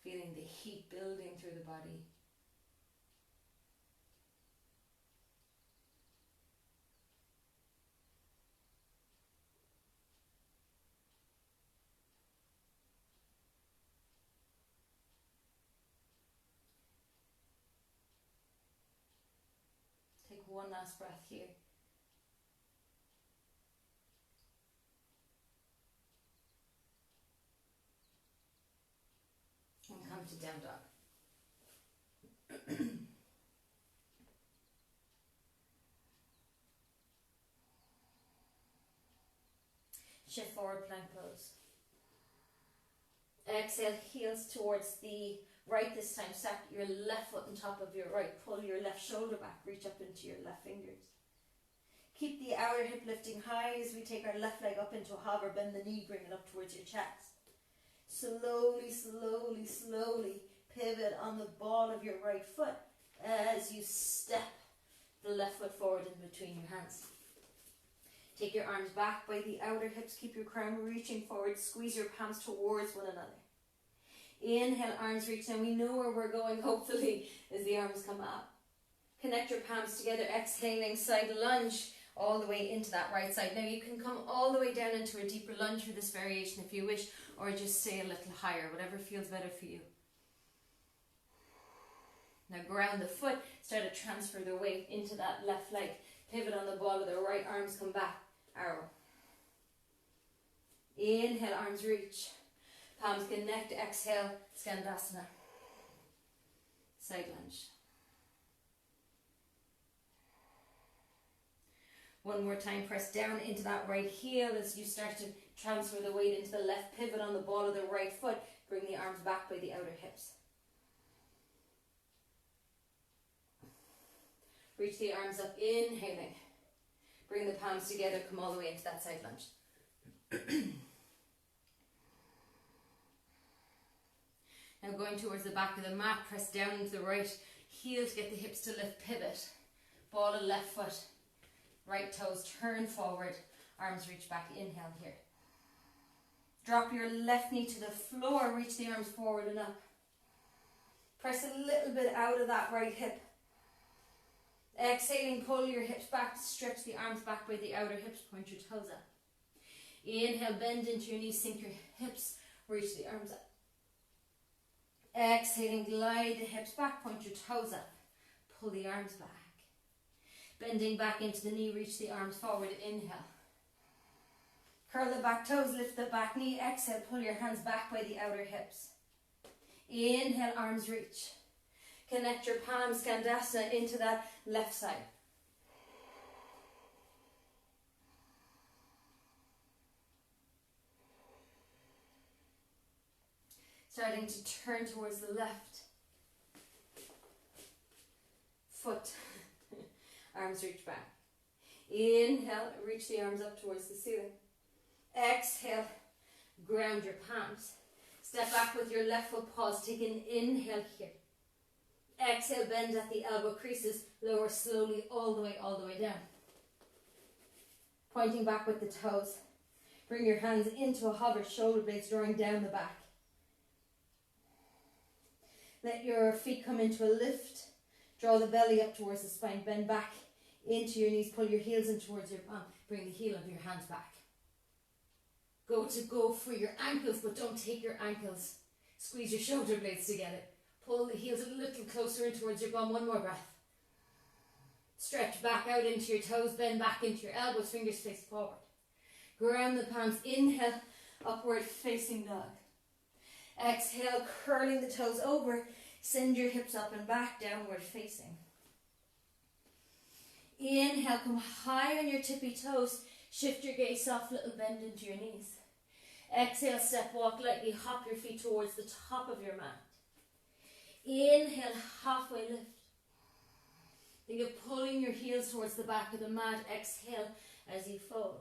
Speaker 1: Feeling the heat building through the body. Take one last breath here. And come to down dog. Shift forward, plank pose. Exhale, heels towards the right this time. Stack your left foot on top of your right. Pull your left shoulder back. Reach up into your left fingers. Keep the outer hip lifting high as we take our left leg up into a hover. Bend the knee, bring it up towards your chest. Slowly, slowly, slowly pivot on the ball of your right foot as you step the left foot forward in between your hands. Take your arms back by the outer hips. Keep your crown reaching forward. Squeeze your palms towards one another. Inhale, arms reach. Now we know where we're going, hopefully, as the arms come up. Connect your palms together. Exhaling, side lunge all the way into that right side. Now you can come all the way down into a deeper lunge for this variation if you wish, or just stay a little higher, whatever feels better for you. Now ground the foot. Start to transfer the weight into that left leg. Pivot on the ball of the right. Arms come back. Arrow. Inhale, arms reach. Palms connect. Exhale, Skandasana. Side lunge. One more time, press down into that right heel as you start to transfer the weight into the left. Pivot on the ball of the right foot. Bring the arms back by the outer hips. Reach the arms up, inhaling. Bring the palms together, come all the way into that side lunge. Now going towards the back of the mat, press down into the right heel to get the hips to lift, pivot. Ball of left foot, right toes turn forward, arms reach back, inhale here. Drop your left knee to the floor, reach the arms forward and up. Press a little bit out of that right hip. Exhaling, pull your hips back, stretch the arms back by the outer hips, point your toes up. Inhale, bend into your knees, sink your hips, reach the arms up. Exhaling, glide the hips back, point your toes up, pull the arms back. Bending back into the knee, reach the arms forward, inhale. Curl the back toes, lift the back knee, exhale, pull your hands back by the outer hips. Inhale, arms reach. Connect your palms, Skandasana, into that left side. Starting to turn towards the left foot. Arms reach back. Inhale, reach the arms up towards the ceiling. Exhale, ground your palms. Step back with your left foot, pause, take an inhale here. Exhale, bend at the elbow creases, lower slowly all the way down. Pointing back with the toes. Bring your hands into a hover, shoulder blades drawing down the back. Let your feet come into a lift. Draw the belly up towards the spine, bend back into your knees, pull your heels in towards your palm. Bring the heel of your hands back. Go for your ankles, but don't take your ankles. Squeeze your shoulder blades together. Pull the heels a little closer in towards your bum. One more breath. Stretch back out into your toes, bend back into your elbows, fingers face forward. Ground the palms, inhale, upward facing dog. Exhale, curling the toes over, send your hips up and back, downward facing. Inhale, come high on your tippy toes, shift your gaze, soft little bend into your knees. Exhale, step, walk lightly, hop your feet towards the top of your mat. Inhale, halfway lift. Think of pulling your heels towards the back of the mat. Exhale as you fold.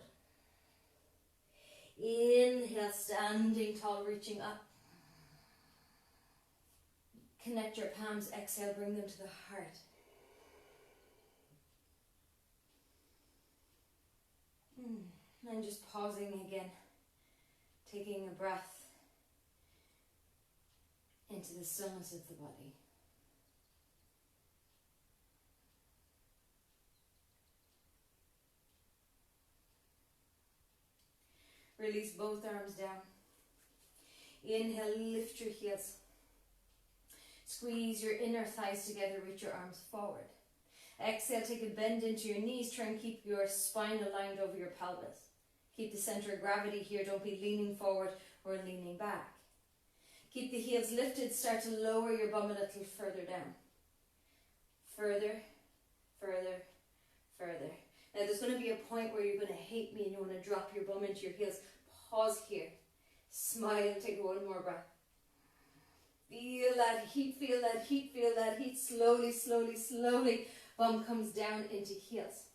Speaker 1: Inhale, standing tall, reaching up. Connect your palms. Exhale, bring them to the heart. And just pausing again. Taking a breath into the stillness of the body. Release both arms down. Inhale, lift your heels. Squeeze your inner thighs together, reach your arms forward. Exhale, take a bend into your knees. Try and keep your spine aligned over your pelvis. Keep the center of gravity here. Don't be leaning forward or leaning back. Keep the heels lifted. Start to lower your bum a little further down. Further, further, further. Now there's going to be a point where you're going to hate me and you want to drop your bum into your heels. Pause here. Smile. Take one more breath. Feel that heat, feel that heat, feel that heat. Slowly, slowly, slowly. Bum comes down into heels.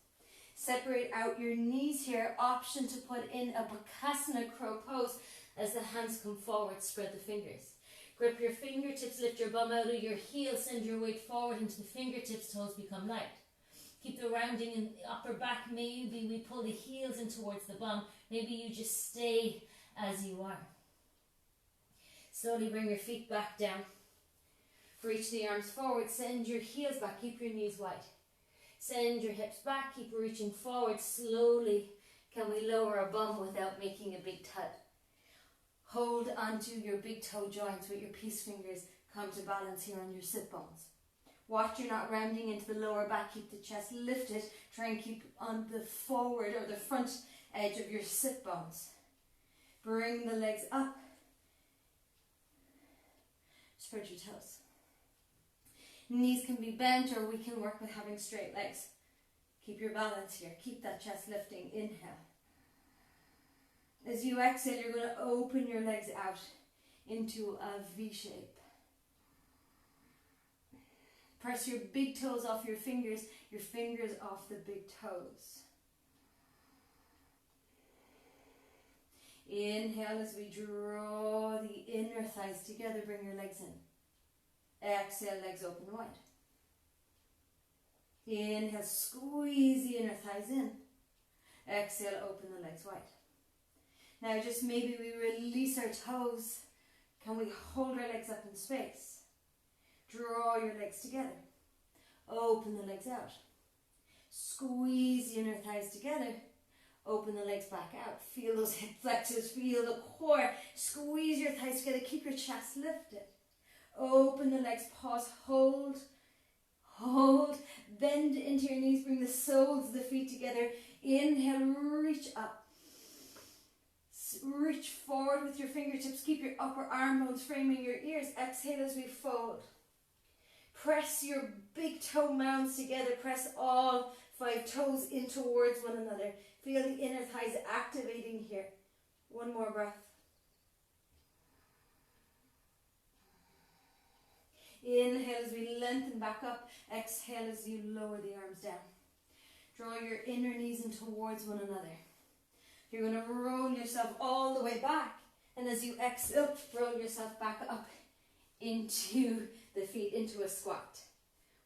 Speaker 1: Separate out your knees here. Option to put in a Bakasana crow pose as the hands come forward. Spread the fingers. Grip your fingertips. Lift your bum out of your heels. Send your weight forward into the fingertips. Toes become light. Keep the rounding in the upper back. Maybe we pull the heels in towards the bum. Maybe you just stay as you are. Slowly bring your feet back down. Reach the arms forward. Send your heels back. Keep your knees wide. Send your hips back. Keep reaching forward. Slowly can we lower our bum without making a big tut. Hold onto your big toe joints with your peace fingers. Come to balance here on your sit bones. Watch you're not rounding into the lower back. Keep the chest lifted. Try and keep on the forward or the front edge of your sit bones. Bring the legs up. Spread your toes. Knees can be bent or we can work with having straight legs. Keep your balance here. Keep that chest lifting. Inhale. As you exhale, you're going to open your legs out into a V shape. Press your big toes off your fingers off the big toes. Inhale as we draw the inner thighs together, bring your legs in. Exhale, legs open wide. Inhale, squeeze the inner thighs in. Exhale, open the legs wide. Now just maybe we release our toes. Can we hold our legs up in space? Draw your legs together. Open the legs out. Squeeze the inner thighs together. Open the legs back out. Feel those hip flexors. Feel the core. Squeeze your thighs together. Keep your chest lifted. Open the legs. Pause. Hold. Hold. Bend into your knees. Bring the soles of the feet together. Inhale. Reach up. Reach forward with your fingertips. Keep your upper arm bones framing your ears. Exhale as we fold. Press your big toe mounds together. Press all 5 toes in towards one another. Feel the inner thighs activating here. One more breath.
Speaker 2: Inhale as we lengthen back up. Exhale as you lower the arms down. Draw your inner knees in towards one another. You're going to roll yourself all the way back. And as you exhale, roll yourself back up into the feet, into a squat.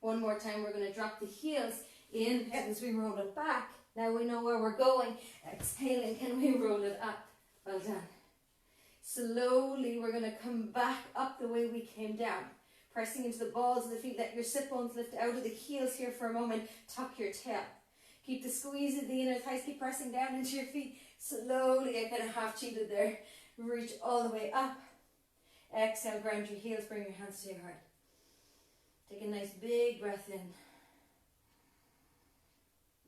Speaker 2: One more time, we're going to drop the heels. Inhale as we roll it back. Now we know where we're going. Exhaling, can we roll it up? Well done. Slowly, we're going to come back up the way we came down. Pressing into the balls of the feet. Let your sit bones lift out of the heels here for a moment. Tuck your tail. Keep the squeeze of the inner thighs. Keep pressing down into your feet. Slowly, I kind of half cheated there. Reach all the way up. Exhale, ground your heels. Bring your hands to your heart. Take a nice big breath in.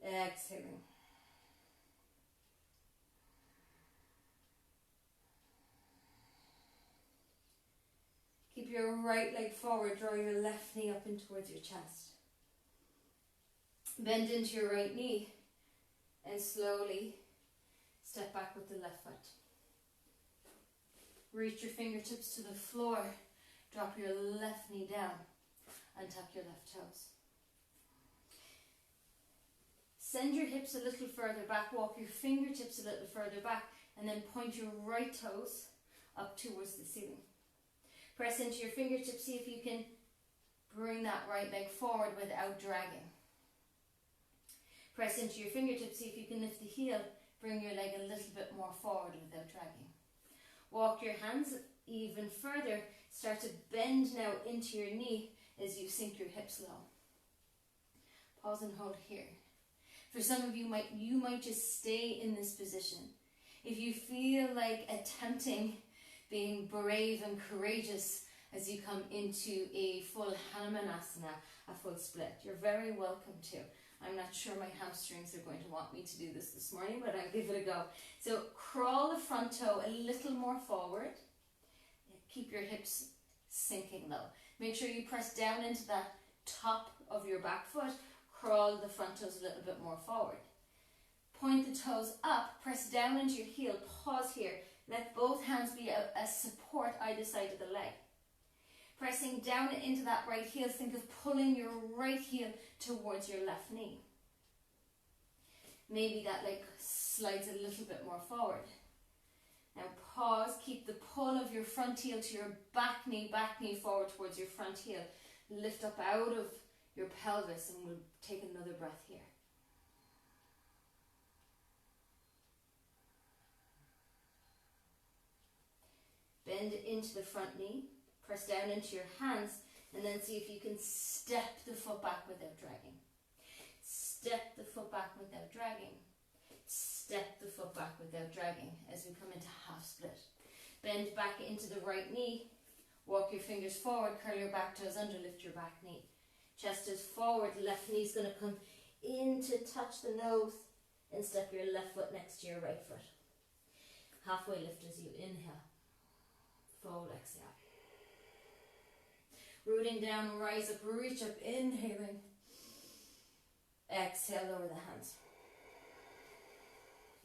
Speaker 2: Exhaling. Keep your right leg forward. Draw your left knee up in towards your chest. Bend into your right knee and slowly step back with the left foot. Reach your fingertips to the floor. Drop your left knee down and tuck your left toes. Send your hips a little further back. Walk your fingertips a little further back and then point your right toes up towards the ceiling. Press into your fingertips. See if you can bring that right leg forward without dragging. Press into your fingertips. See if you can lift the heel. Bring your leg a little bit more forward without dragging. Walk your hands even further. Start to bend now into your knee as you sink your hips low. Pause and hold here. For some of you, you might just stay in this position. If you feel like attempting being brave and courageous as you come into a full Hanumanasana, a full split, you're very welcome to. I'm not sure my hamstrings are going to want me to do this morning, but I'll give it a go. So crawl the front toe a little more forward. Keep your hips sinking low. Make sure you press down into that top of your back foot. Crawl the front toes a little bit more forward. Point the toes up. Press down into your heel. Pause here. Let both hands be a support either side of the leg. Pressing down into that right heel, think of pulling your right heel towards your left knee. Maybe that leg slides a little bit more forward. Now pause, keep the pull of your front heel to your back knee forward towards your front heel. Lift up out of your pelvis and we'll take another breath here. Bend into the front knee. Press down into your hands and then see if you can step the foot back without dragging. Step the foot back without dragging. Step the foot back without dragging as we come into half split. Bend back into the right knee. Walk your fingers forward, curl your back toes under, lift your back knee. Chest is forward, left knee is going to come in to touch the nose and step your left foot next to your right foot. Halfway lift as you inhale. Fold, exhale. Rooting down, rise up, reach up, inhaling. Exhale, lower the hands.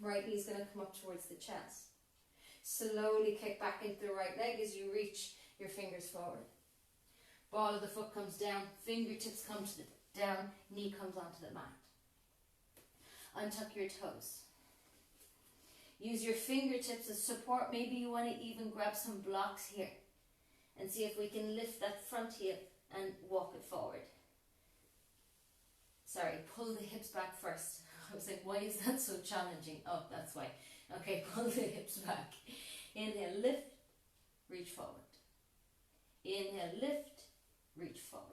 Speaker 2: Right knee is going to come up towards the chest. Slowly kick back into the right leg as you reach your fingers forward. Ball of the foot comes down, fingertips come to the down, knee comes onto the mat. Untuck your toes. Use your fingertips as support. Maybe you want to even grab some blocks here and see if we can lift that front heel and walk it forward. Sorry, pull the hips back first. I was like, why is that so challenging? Oh, that's why. Okay, pull the hips back. Inhale, lift, reach forward. Inhale, lift, reach forward.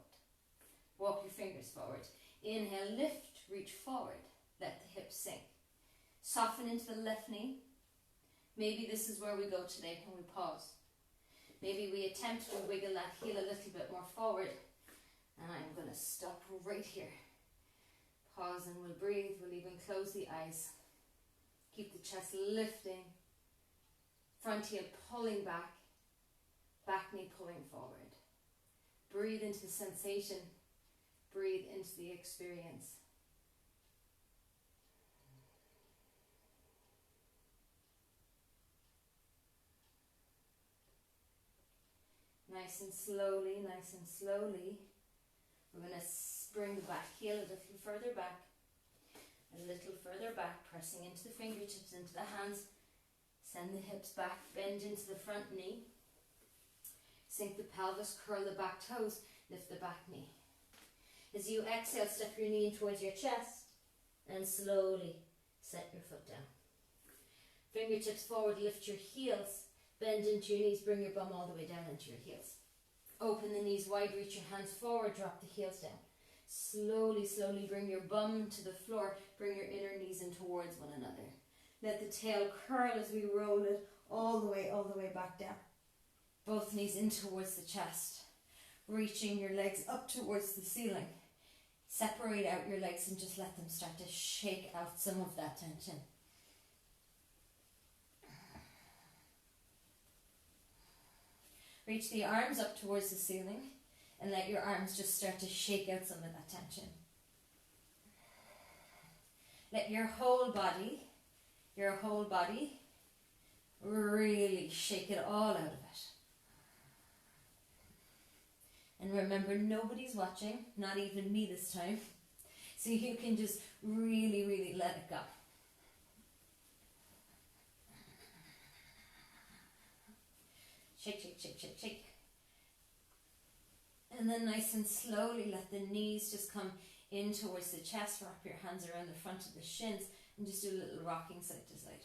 Speaker 2: Walk your fingers forward. Inhale, lift, reach forward. Let the hips sink. Soften into the left knee. Maybe this is where we go today when we pause. Maybe we attempt to wiggle that heel a little bit more forward. And I'm going to stop right here. Pause and we'll breathe. We'll even close the eyes. Keep the chest lifting. Front heel pulling back. Back knee pulling forward. Breathe into the sensation. Breathe into the experience. Nice and slowly, nice and slowly. We're going to bring the back heel a little further back. A little further back, pressing into the fingertips, into the hands. Send the hips back, bend into the front knee. Sink the pelvis, curl the back toes, lift the back knee. As you exhale, step your knee in towards your chest and slowly set your foot down. Fingertips forward, lift your heels, bend into your knees, bring your bum all the way down into your heels. Open the knees wide, reach your hands forward, drop the heels down. Slowly, slowly bring your bum to the floor, bring your inner knees in towards one another. Let the tail curl as we roll it all the way back down. Both knees in towards the chest, reaching your legs up towards the ceiling. Separate out your legs and just let them start to shake out some of that tension. Reach the arms up towards the ceiling and let your arms just start to shake out some of that tension. Let your whole body really shake it all out of it. And remember, nobody's watching, not even me this time. So you can just really, really let it go. Shake, shake, shake, shake, shake. And then nice and slowly let the knees just come in towards the chest. Wrap your hands around the front of the shins and just do a little rocking side to side.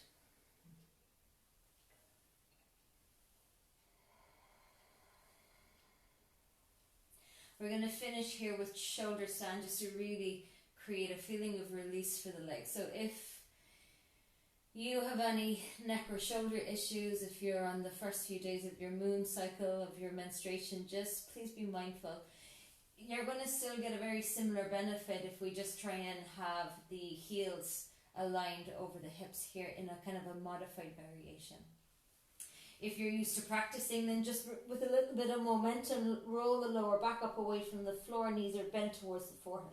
Speaker 2: We're going to finish here with shoulder stand just to really create a feeling of release for the legs. So if you have any neck or shoulder issues, if you're on the first few days of your moon cycle, of your menstruation, just please be mindful. You're going to still get a very similar benefit if we just try and have the heels aligned over the hips here in a kind of a modified variation. If you're used to practicing, then just with a little bit of momentum, roll the lower back up away from the floor, knees are bent towards the forehead.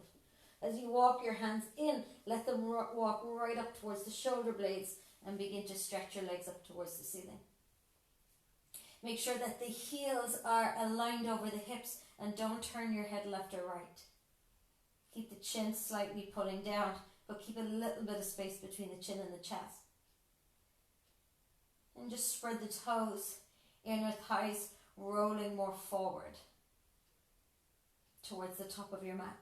Speaker 2: As you walk your hands in, let them walk right up towards the shoulder blades and begin to stretch your legs up towards the ceiling. Make sure that the heels are aligned over the hips and don't turn your head left or right. Keep the chin slightly pulling down, but keep a little bit of space between the chin and the chest. And just spread the toes, inner thighs rolling more forward towards the top of your mat.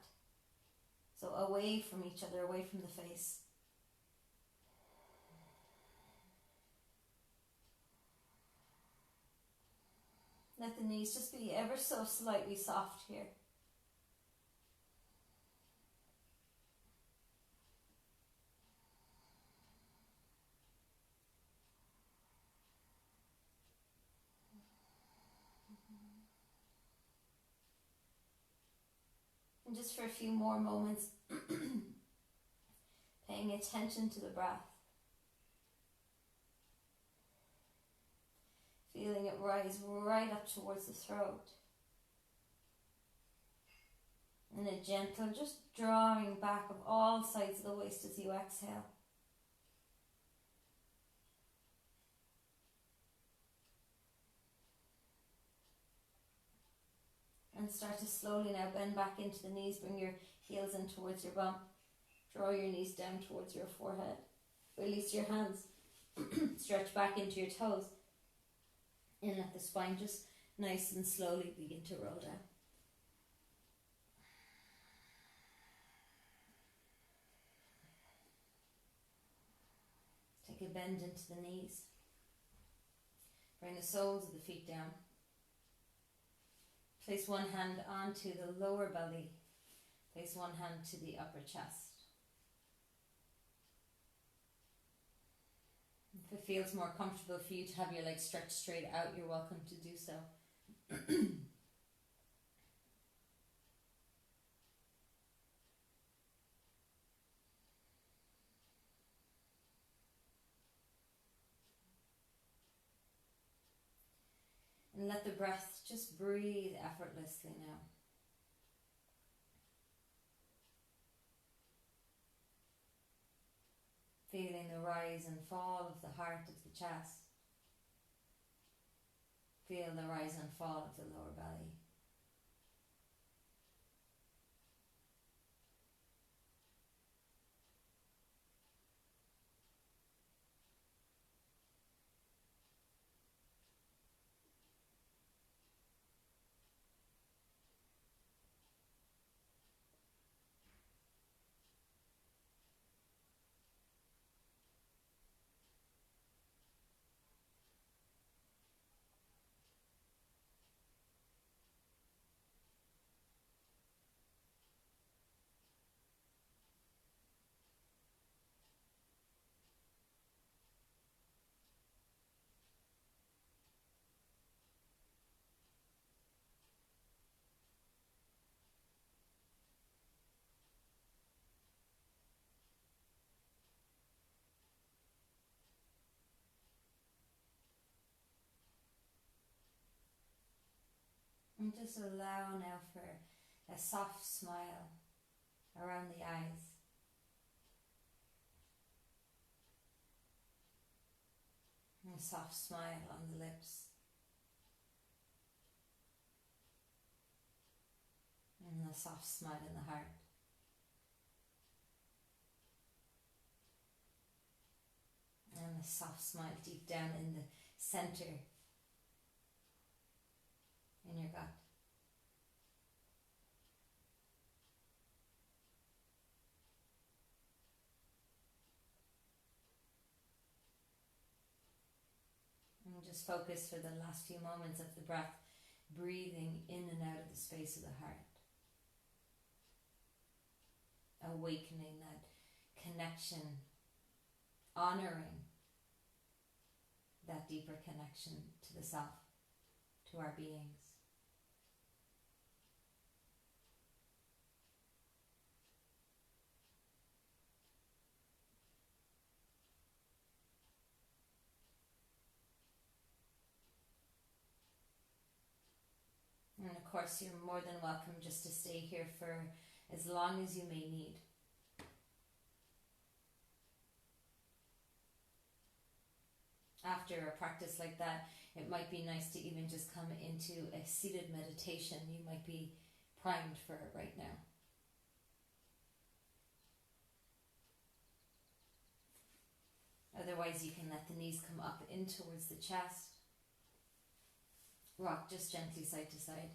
Speaker 2: So away from each other, away from the face. Let the knees just be ever so slightly soft here. And just for a few more moments, paying attention to the breath. Feeling it rise right up towards the throat. And a gentle, just drawing back of all sides of the waist as you exhale. And start to slowly now bend back into the knees, bring your heels in towards your bum. Draw your knees down towards your forehead. Release your hands. Stretch back into your toes. And let the spine just nice and slowly begin to roll down. Take a bend into the knees. Bring the soles of the feet down. Place one hand onto the lower belly. Place one hand to the upper chest. If it feels more comfortable for you to have your legs stretched straight out, you're welcome to do so. And let the breath just breathe effortlessly now. Feeling the rise and fall of the heart of the chest. Feel the rise and fall of the lower belly. And just allow now for a soft smile around the eyes. And a soft smile on the lips. And a soft smile in the heart. And a soft smile deep down in the center, in your gut. And just focus for the last few moments of the breath, breathing in and out of the space of the heart. Awakening that connection, honoring that deeper connection to the self, to our beings. And of course, you're more than welcome just to stay here for as long as you may need. After a practice like that, it might be nice to even just come into a seated meditation. You might be primed for it right now. Otherwise, you can let the knees come up in towards the chest. Rock just gently side to side.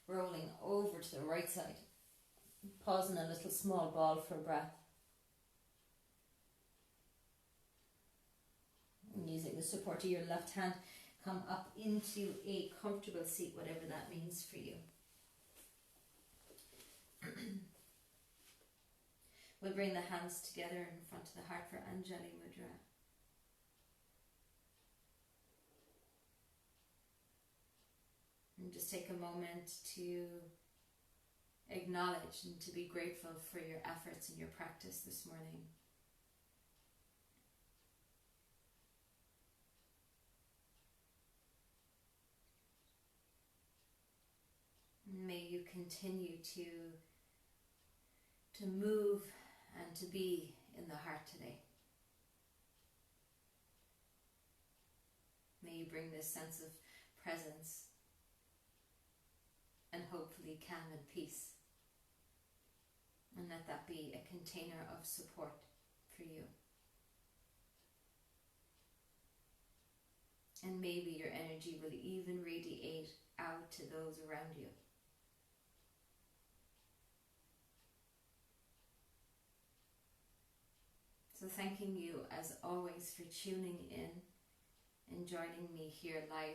Speaker 2: Rolling over to the right side. Pause in a little small ball for breath. And using the support of your left hand, come up into a comfortable seat, whatever that means for you. We'll bring the hands together in front of the heart for Anjali Mudra. And just take a moment to acknowledge and to be grateful for your efforts and your practice this morning. May you continue to move and to be in the heart today. May you bring this sense of presence and hopefully calm and peace. And let that be a container of support for you. And maybe your energy will even radiate out to those around you. So thanking you as always for tuning in and joining me here live.